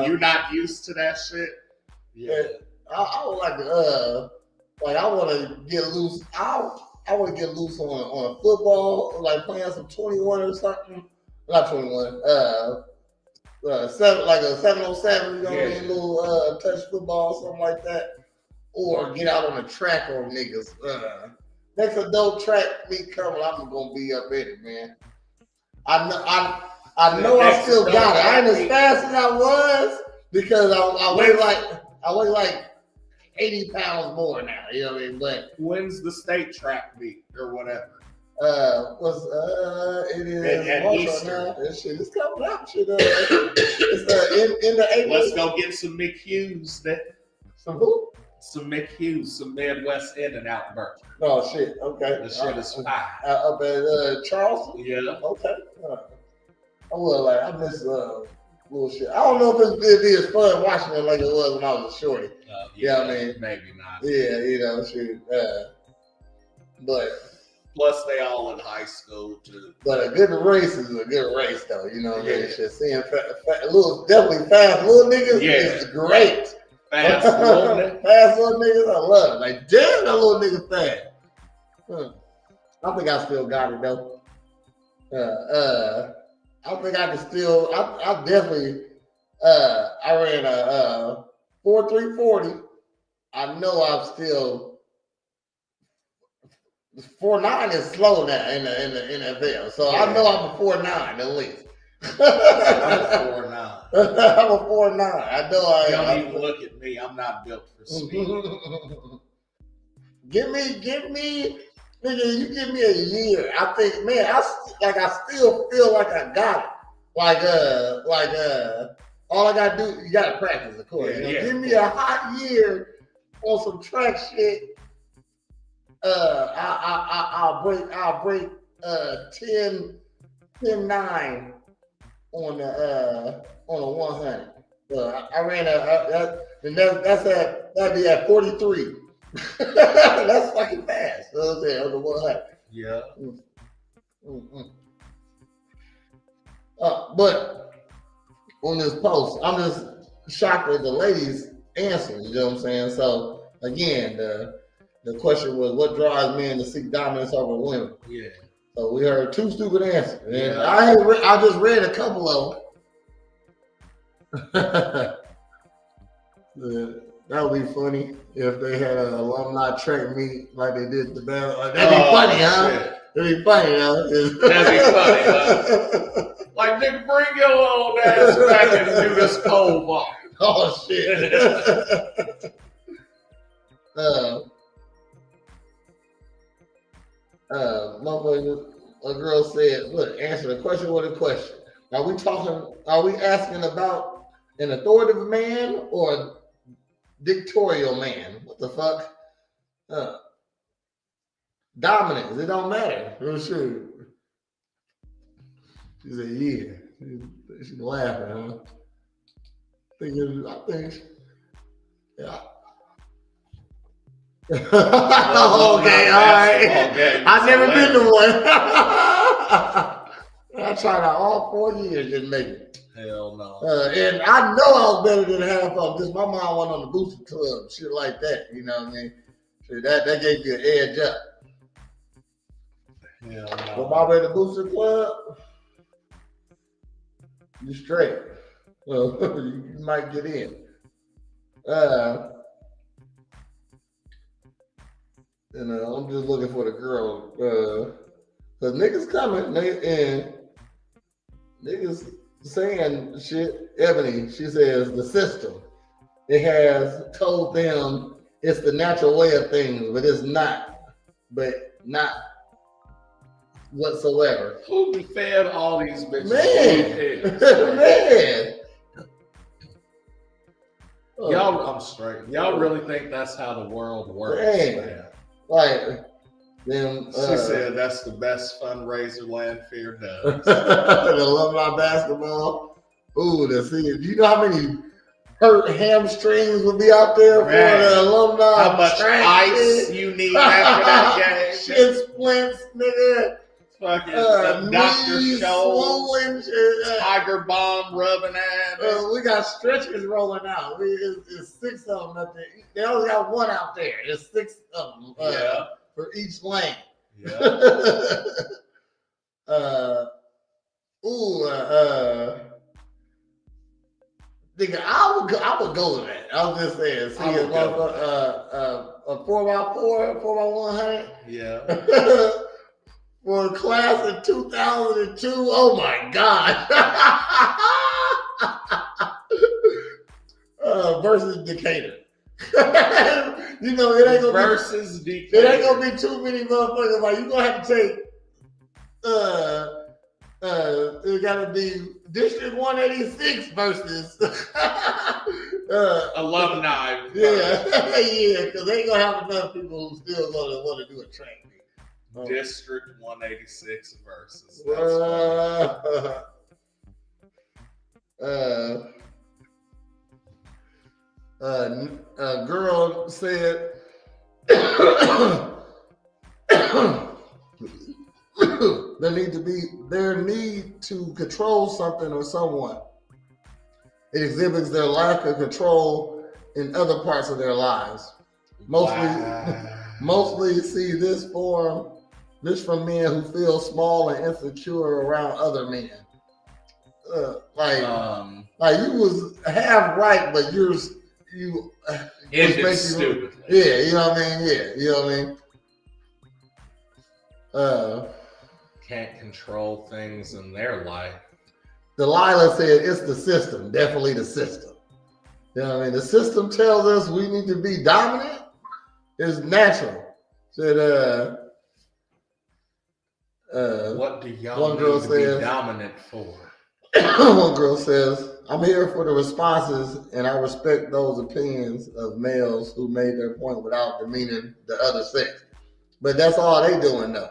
You're not used to that shit. Yeah, I would like to, I want to get loose. I want to get loose on a football, like playing some 21 or something. Not 21. 7, like a 707, you know what I mean? Little touch football, something like that. Or get out on the track on niggas. Next adult track meet coming, I'm gonna be up in it, man. I know I still got it. I ain't as fast as I was because I weigh like 80 pounds more now, you know what I mean? But when's the state track meet or whatever? It is at Easter. This shit is coming up. It's in the April. Let's go get some McHughes then. Some who? Some McHughes, some Midwest In and Out burger. Oh shit! Okay. The shit is fine. Up at Charleston. Yeah. Okay. I miss bullshit. I don't know if it'd be as fun watching it like it was when I was a shorty. Yeah, I mean, maybe not. Yeah, you know, shoot. But plus, they all in high school too. But a good race is a good race, though. You know what I mean? Yeah. Shit, seeing definitely fast little niggas is great. Fast little niggas. Fast little niggas, I love it. Like, damn, that little nigga fast. I think I still got it though. I think I can still. I definitely. I ran a 4.340. I know I'm still. 4.9 is slow now in the NFL, so I know I'm a 4.9 at least. I'm a 4.9. I'm a 4.9. I know I am. Don't even look at me. I'm not built for speed. Give me, nigga. You give me a year. I think, man. I still feel like I got it. All I gotta do, you gotta practice, of course. Give me a hot year on some track shit. I'll break 10.9 on the 100. I ran that'd be at 43. That's fucking fast. You know what I'm saying, on the 100. Yeah. But on this post, I'm just shocked at the ladies' answers. You know what I'm saying? So again, the question was, what drives men to seek dominance over women? Yeah. So we heard two stupid answers. And Yeah. I just read a couple of them. That would be funny if they had an alumni track meet like they did the band. That'd be funny, huh? Shit. That'd be funny, huh? That'd be funny, huh? Like, nigga, bring your old ass back and do this pole vault. Oh, shit. Motherfucker, a girl said, look, answer the question with a question. Are we asking about an authoritative man or a dictatorial man? What the fuck? Dominance, it don't matter. For sure. She said, yeah. She's laughing, huh? Yeah. Okay, all right. I've never been to one. I tried out all 4 years, didn't make it. Hell no. And I know I was better than half of them. Just my mom went on the booster club, shit like that. You know what I mean? So that gave you an edge up. Hell no. But my way to booster club, you straight. Well, you might get in. I'm just looking for the girl. Cause niggas coming, and niggas saying shit. Ebony, she says the system. It has told them it's the natural way of things, but it's not. But not whatsoever. Who fed all these bitches? Man. Y'all, I'm straight. Y'all really think that's how the world works, man? Like, then She said that's the best fundraiser Landfair does. the alumni basketball. Ooh, you know how many hurt hamstrings would be out there for the alumni? How much ice you need after that game? Shit splints, nigga. Fucking Dr. Knees Scholl's swollen, Tiger Bomb rubbing at we got stretchers rolling out. It's 6 of them up there. They only got 1 out there. There's 6 of them for each lane. Yeah. Nigga, I would go with that. I was just saying. See, a 4x4, 4x100. Yeah. For a class in 2002, oh my God. Versus Decatur. You know, it ain't gonna versus be, Decatur. it ain't gonna be too many motherfuckers. Like, you're gonna have to take, it gotta be District 186 versus alumni. Yeah, yeah, because they ain't gonna have enough people who still gonna want to do a track. District 186 versus. A girl said their need to control something or someone. It exhibits their lack of control in other parts of their lives. Mostly see this from men who feel small and insecure around other men. Like you was half right, but you ended stupid. Yeah, you know what I mean? Yeah, you know what I mean? Can't control things in their life. Delilah said it's the system, definitely the system. You know what I mean? The system tells us we need to be dominant. It's natural. Said what do y'all need to be dominant for? One girl says, I'm here for the responses and I respect those opinions of males who made their point without demeaning the other sex. But that's all they doing though.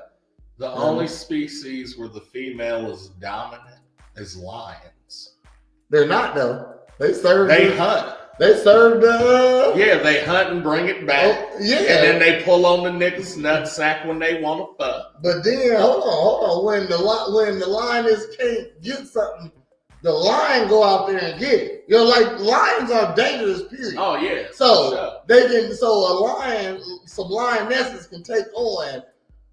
The only species where the female is dominant is lions. They're not though. They hunt. They serve yeah, they hunt and bring it back. Oh, yeah. And then they pull on the nigga's nutsack when they want to fuck. But then, hold on. When the lioness can't get something, the lion go out there and get it. You know, like lions are dangerous, period. Oh, yeah. So some lionesses can take on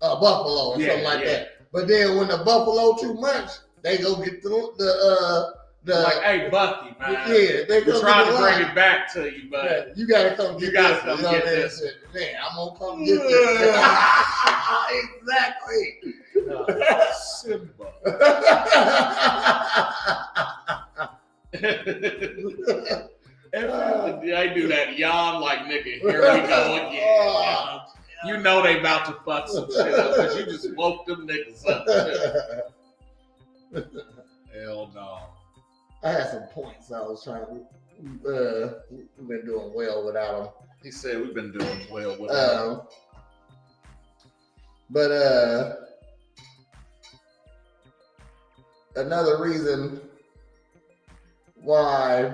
a buffalo or something like that. But then when the buffalo too much, they go get the like, hey, Bucky, man. Yeah, they trying to bring it back to you, but yeah, you gotta come get this. Come get this. Man, I'm gonna come get this. Exactly. Simba. They do that yawn like, nigga, here we go again. You know they about to fuck some shit up because you just woke them niggas up. Hell no. I had some points I was trying to. We've been doing well without them. He said we've been doing well without them. But another reason why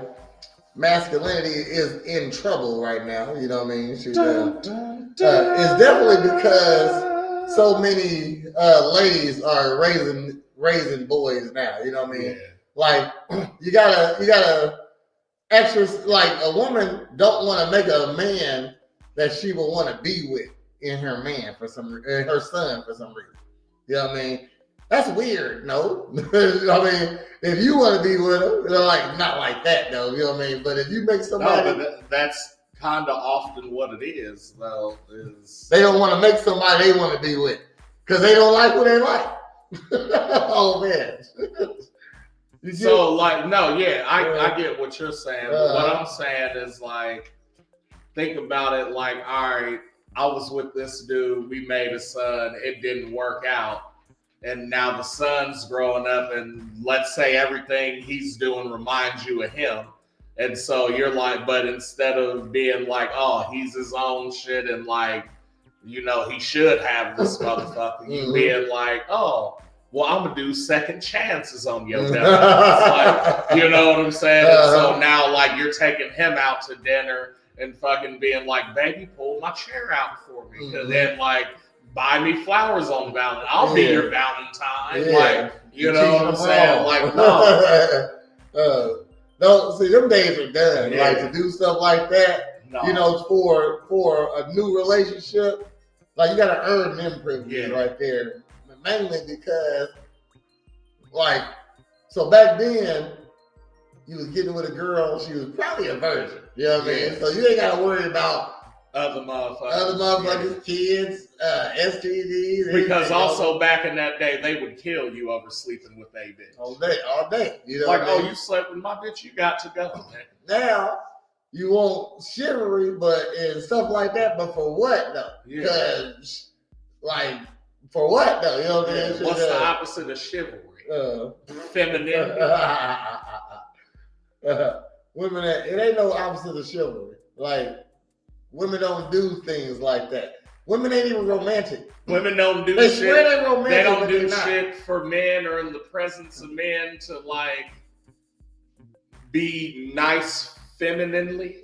masculinity is in trouble right now, you know what I mean? It's definitely because so many ladies are raising boys now, you know what I mean? Yeah. Like you gotta extra, like a woman don't want to make a man that she will want to be with in her man for some, her son for some reason. You know what I mean? That's weird, no? I mean, if you want to be with him, like not like that though. You know what I mean? But if you make somebody, that's kind of often what it is, though. Is they don't want to make somebody they want to be with because they don't like what they like. Oh man. So like, no, yeah, I get what you're saying. But what I'm saying is like, think about it like, all right, I was with this dude, we made a son, it didn't work out. And now the son's growing up and let's say everything he's doing reminds you of him. And so you're like, but instead of being like, oh, he's his own shit and like, you know, he should have this motherfucker, you being like, oh, well, I'm gonna do second chances on your devil. Like, you know what I'm saying? And so now, like, you're taking him out to dinner and fucking being like, baby, pull my chair out for me. And then, like, buy me flowers on Valentine. I'll be your Valentine. Yeah. Like, you know what I'm saying? Like, no. No, see, them days are done. Yeah. Like, to do stuff like that, you know, for a new relationship, like, you gotta earn them privileges right there. Mainly because, like, so back then, you was getting with a girl, she was probably a virgin. You know what I mean? So you ain't got to worry about other motherfuckers, kids, STDs. Because also back in that day, they would kill you over sleeping with a bitch. All day. You know like, what I mean? you slept with my bitch, you got to go. Now, you want chivalry, and stuff like that, but for what, though? Because, like, for what though? You know what I mean? What's the opposite of chivalry? Femininity. Women, it ain't no opposite of chivalry. Like, women don't do things like that. Women ain't even romantic. Women don't do they shit. Swear they're romantic, they don't do shit for men or in the presence of men to like be nice femininely.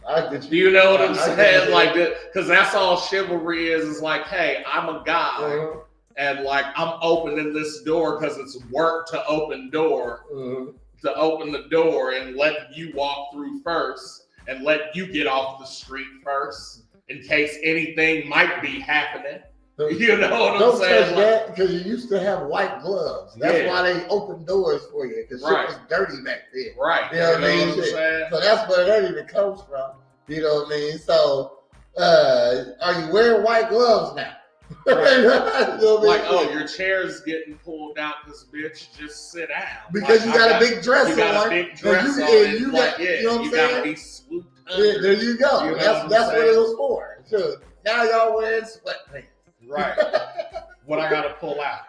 I get Do you know what I'm saying? Like, because that's all chivalry is. Is like, hey, I'm a guy, and like I'm opening this door because it's work to open door, to open the door and let you walk through first, and let you get off the street first in case anything might be happening. You know what I'm saying? Don't touch that because you used to have white gloves. That's why they opened doors for you because shit was dirty back then. Right. You know what I mean? What I'm saying? So that's where that even comes from. You know what I mean? So, are you wearing white gloves now? Right. You know what I mean? Your chair's getting pulled out because bitch, just sit down. Because like, you got a big dress on. You got a big dress on. You got, you know what I'm saying? You got to be swooped under. Yeah, there you go. You know that's what it was for. So now y'all wearing sweatpants. Right. What I got to pull out.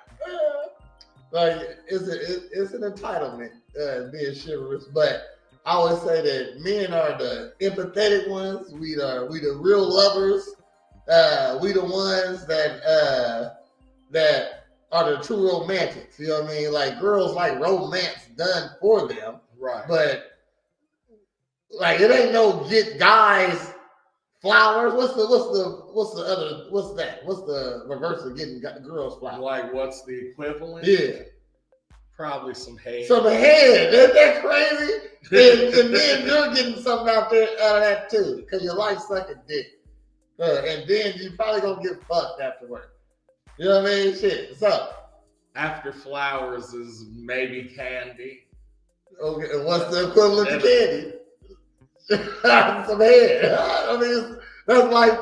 Like, it's an entitlement being chivalrous, but I always say that men are the empathetic ones. We the real lovers. We the ones that are the true romantics. You know what I mean? Like girls like romance done for them. Right. But like it ain't no get guys flowers. What's the reverse of getting girls flowers? Like what's the equivalent? Yeah. Probably some head. Some head. Isn't that crazy? and then you're getting something out of that too, because your life sucking dick. And then you probably gonna get fucked afterward. You know what I mean? Shit. So after flowers is maybe candy. Okay, and what's the equivalent to candy? Some head. I mean, that's like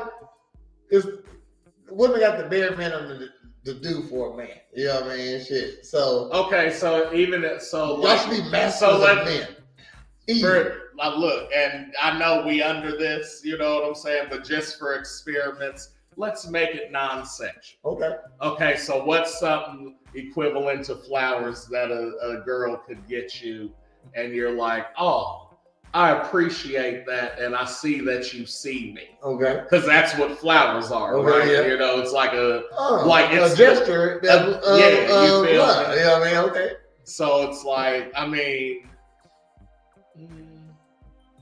women got the bare minimum to do for a man. You know what I mean? Shit. So okay, so y'all should be masters of men. Look, and I know we under this, you know what I'm saying, but just for experiments, let's make it non-sexual. Okay, so what's something equivalent to flowers that a girl could get you, and you're like, oh, I appreciate that, and I see that you see me. Okay. Because that's what flowers are, right? Yeah. You know, it's like it's a gesture. You feel me? You know what I mean? Okay. So it's like, I mean...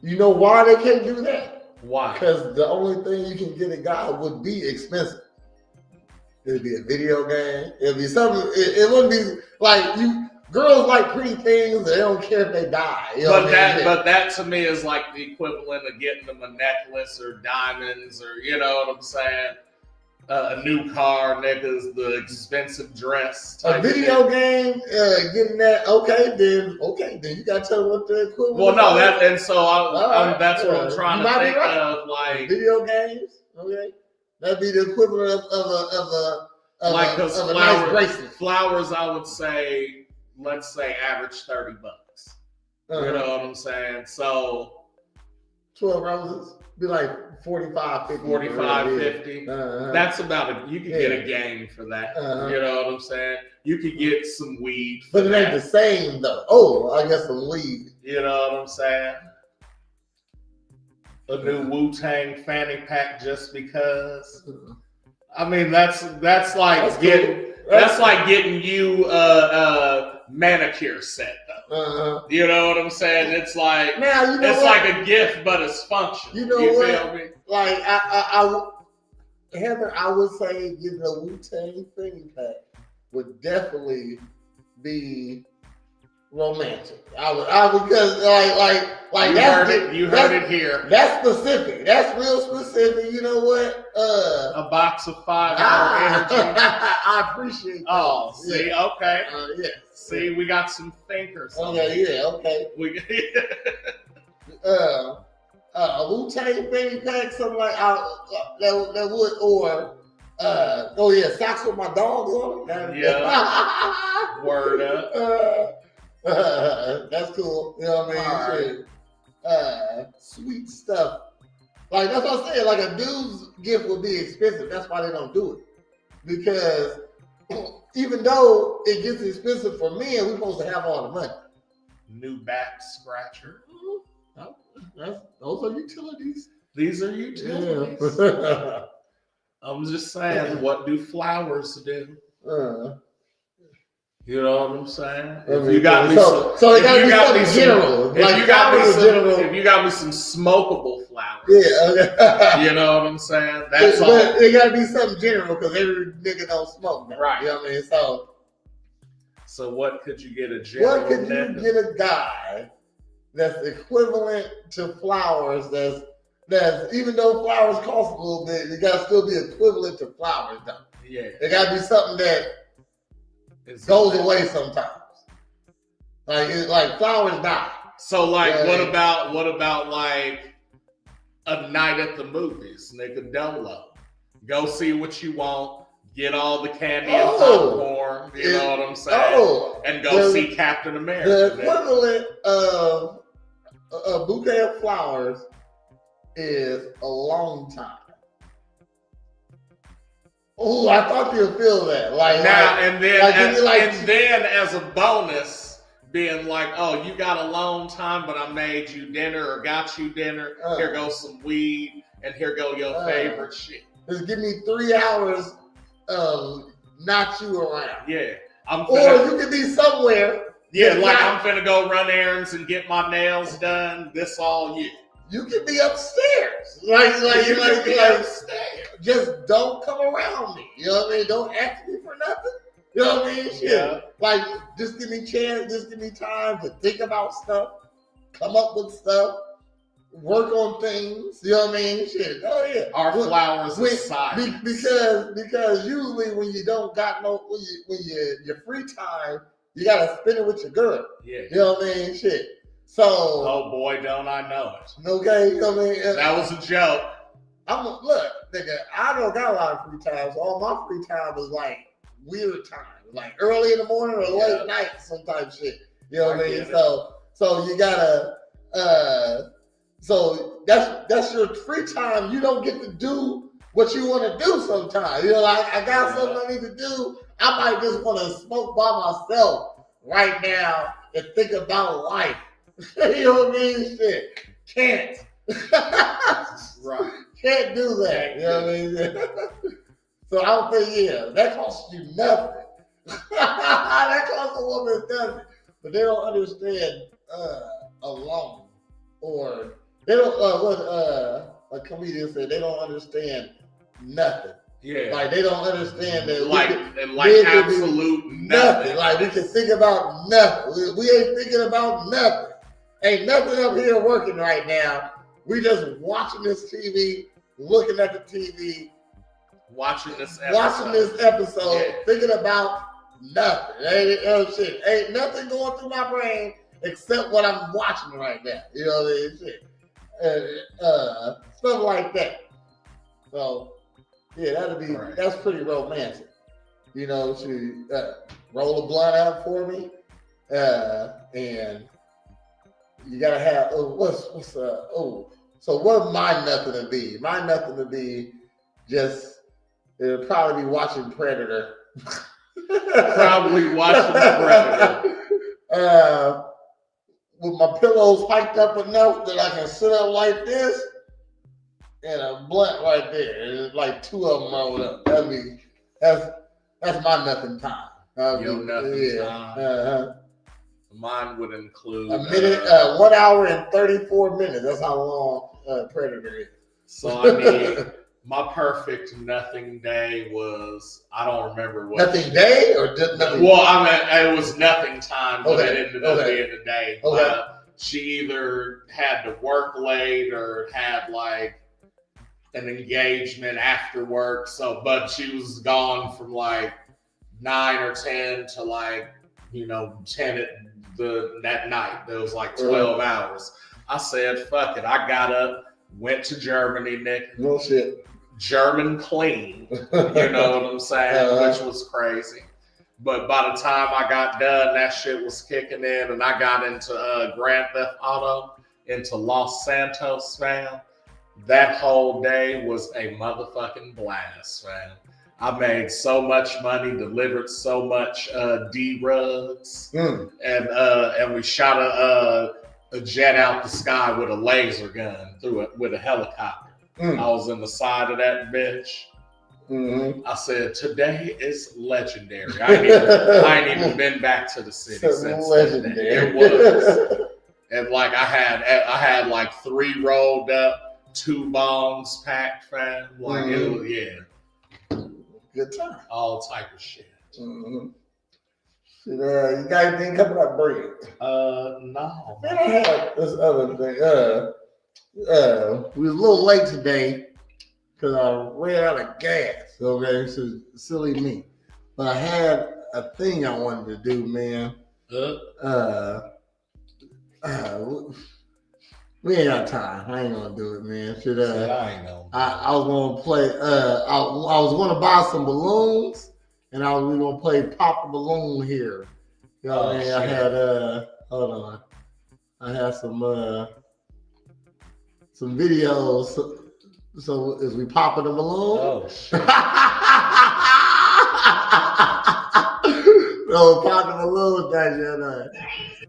You know why they can't do that? Why? Because the only thing you can get a guy would be expensive. It'd be a video game. It'd be something. It wouldn't be like you. Girls like pretty things. They don't care if they die. You know but that to me is like the equivalent of getting them a necklace or diamonds or you know what I'm saying. A new car, niggas, the expensive dress. A video game, getting that. Okay, then you gotta tell them what the equivalent. Well, no, that's what I'm trying to think of. Like video games. Okay, that'd be the equivalent of a nice bracelet. Flowers, I would say, let's say average $30. You know what I'm saying? So 12 roses be like 45, 50. 45, 50. That's about it. You could get a game for that. You know what I'm saying? You could get some weed. But it ain't the same though. Oh, I guess some weed. You know what I'm saying? A new Wu-Tang fanny pack just because. I mean, that's like getting you a manicure set though. You know what I'm saying? It's like like a gift, but it's functional. You know what? Feel me? Like Heather, I would say getting a Wu-Tang fanny pack would definitely be romantic. I would because like you heard it here. That's specific. That's real specific. You know what? A box of 5 hour energy. I appreciate that. Oh, see, okay. Yeah. See, we got some thinkers. Okay, yeah, okay. A Wu-Tang fanny pack, something like that would, or socks with my dogs on them. Yeah. Word up. That's cool. You know what I mean? Right. Sweet stuff. Like that's what I'm saying. Like a dude's gift would be expensive. That's why they don't do it. Because even though it gets expensive for men, we're supposed to have all the money. New back scratcher. Those are utilities. These are utilities. Yeah. I'm just saying, what do flowers do? You know what I'm saying? I If mean, you got me so some, it got to be something general. if Like you got me flowers some, general. if you got me some smokable flowers, Yeah, okay. you know what I'm saying? That's all. But it got to be something general because every nigga don't smoke, man. Right. You know what I mean? So what could you get a general? What could you get a guy that's equivalent to flowers? That's even though flowers cost a little bit, it got to still be equivalent to flowers, though. Yeah. It got to be something that goes away sometimes. Like flowers die. So like, what about like a night at the movies, nigga? Dolo. Go see what you want. Get all the candy and popcorn. You know what I'm saying? And go see Captain America. The equivalent of a bouquet of flowers is a long time. Oh, I thought you'd feel that. And then as a bonus, being like, oh, you got a long time, but I made you dinner or got you dinner. Here goes some weed, and here go your favorite shit. Just give me 3 hours of not you around. Yeah. Or you could be somewhere. Yeah, like I'm finna go run errands and get my nails done. This all you. You could be upstairs. Like upstairs. Just don't come around me. You know what I mean? Don't ask me for nothing. You know what I mean? Shit. Yeah. Like, just give me chance, just give me time to think about stuff, come up with stuff, work on things. You know what I mean? Shit. Oh yeah. Our flowers aside. Because usually when you don't got when your free time, you gotta spend it with your girl. Yeah. You know what I mean? Shit. So. Oh boy, don't I know it. Okay. You know what I mean? That was a joke. Look, nigga, I don't got a lot of free time. So all my free time is like weird time, like early in the morning or late night, some type of shit. You know what I mean? So you gotta, so that's your free time. You don't get to do what you want to do sometimes. You know, like I got something I need to do. I might just want to smoke by myself right now and think about life. You know what I mean? Shit, can't. Right. Can't do that. You know what I mean? So I don't think, that costs you nothing. That costs a woman nothing. But they don't understand alone. Or they don't, what a comedian said, they don't understand nothing. Yeah. Like they don't understand that. Like absolute nothing. Like we can think about nothing. We ain't thinking about nothing. Ain't nothing up here working right now. We just watching this TV, looking at the TV, watching this episode, thinking about nothing. Ain't nothing going through my brain except what I'm watching right now. You know what I mean? Stuff like that. So that's pretty romantic. You know, she roll a blunt out for me, and you gotta have so what my nothing to be? My nothing to be just it'll probably be watching Predator. Probably watching Predator. With my pillows hiked up enough that I can sit up like this and a blunt right there. And it's like two of them rolled up. That's my nothing time. Your nothing time. Mine would include a minute, 1 hour and 34 minutes. That's how long Predator is. So I mean, my perfect nothing day was I don't remember what nothing day or just nothing. Well, I mean it was nothing time, but it ended up being a day. Okay. She either had to work late or had like an engagement after work. But she was gone from like 9 or 10 to like 10 that night. There was like 12 hours. I said, fuck it. I got up, went to Germany, Nick. No shit. German clean. You know what I'm saying? Which was crazy. But by the time I got done, that shit was kicking in, and I got into Grand Theft Auto, into Los Santos, fam. That whole day was a motherfucking blast, fam. I made so much money, delivered so much D-rugs, and we shot a jet out the sky with a laser gun with a helicopter. I was in the side of that bitch. Mm-hmm. I said, today is legendary. I ain't even been back to the city since legendary. It was. And like I had like 3 rolled up, 2 bongs packed, fam. Like it was, yeah. Good time. All type of shit. Mm-hmm. You got anything coming up, Bree? No. Man, I had this other thing. We was a little late today because I ran out of gas. Okay, so silly me. But I had a thing I wanted to do, man. We ain't got time. I ain't gonna do it, man. I ain't know. I was gonna play. I was gonna buy some balloons, and we gonna play pop a balloon here. You know what I mean? I had hold on. I had some videos. So is we popping the balloon? Oh shit. So pop the balloon, that shit.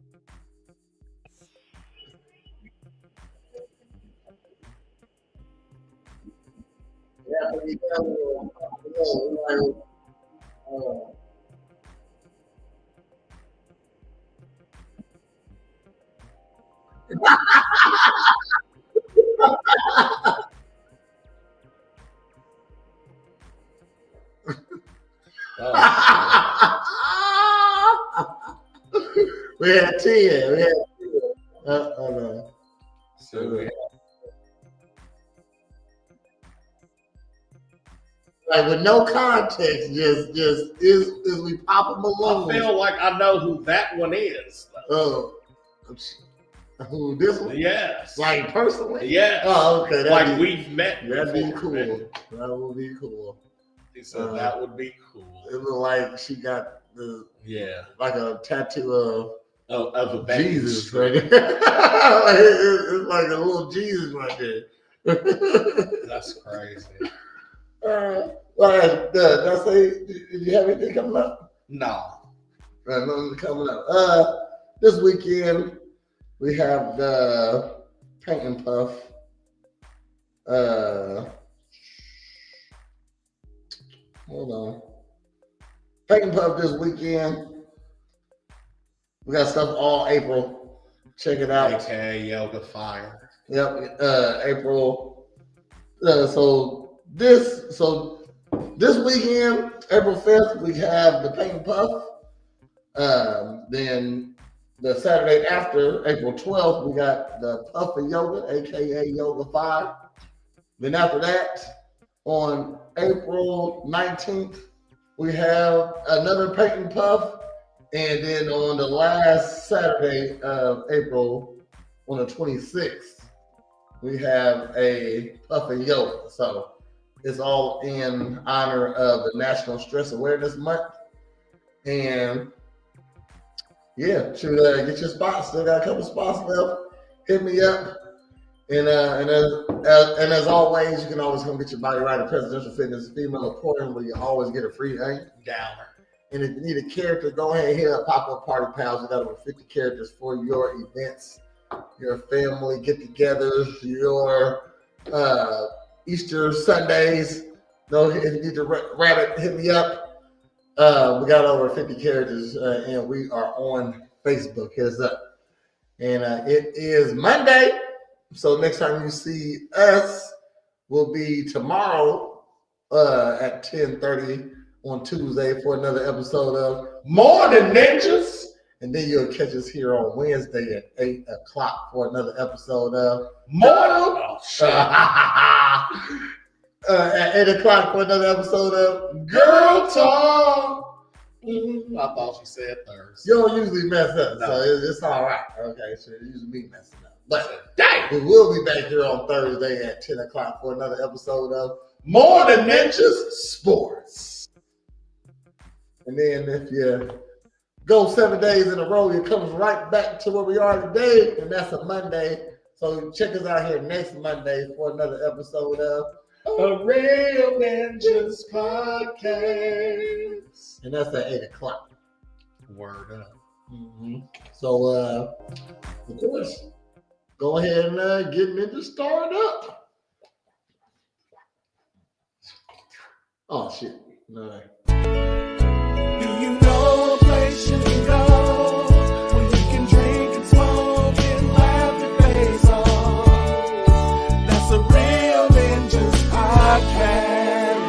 We had 10. No. So, like with no context, just is we pop a balloon. I feel like I know who that one is. Who this one? Yes. Like personally? Yes. Oh, okay. Like we've met. That'd be before, cool. man. That would be cool. He said that would be cool. It looked like she got like a tattoo of a Jesus right there. It's like a little Jesus right there. That's crazy. Did I say? Did you have anything coming up? No. Nothing coming up. This weekend we have the Paint and Puff. Hold on. Paint and Puff this weekend. We got stuff all April. Check it out. AKA Yoga Fire. Yep. April. So this weekend, April 5th, we have the Paint and Puff. Then the Saturday after, April 12th, we got the Puff and Yoga, aka Yoga Fire. Then after that, on April 19th, we have another Paint and Puff. And then on the last Saturday of April, on the 26th, we have a Puff and Yoga. So it's all in honor of the National Stress Awareness Month. And yeah, should get your spots. Still got a couple spots left. Hit me up. And as always, you can always come get your body right at Presidential Fitness Female Emporium, where you always get a free Downer. And if you need a character, go ahead and hit up Pop-Up Party Pals. We got over 50 characters for your events, your family get-togethers, your Easter Sundays. No, if you need to rabbit, hit me up. We got over 50 characters, and we are on Facebook. Hit us up. And it is Monday, so next time you see us will be tomorrow at 10:30 on Tuesday for another episode of Morning Ninjas. And then you'll catch us here on Wednesday at 8 o'clock for another episode of Morning. At 8 o'clock for another episode of Girl Talk. I thought you said Thursday. You don't usually mess up, No. so it's all right. Okay, so it's usually me messing up. But we will be back here on Thursday at 10 o'clock for another episode of Morning Ninjas Sports. And then if you go 7 days in a row, it comes right back to where we are today, and that's a Monday. So check us out here next Monday for another episode of A Real Ninjas Podcast. And that's at 8 o'clock. Word up. Mm-hmm. So, of course, go ahead and get Ninja started up. Oh shit. No. Do you know a place you can go where you can drink and smoke and laugh your face off? That's a real Ninjas podcast.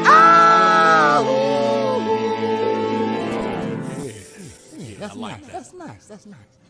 That's nice. That's nice.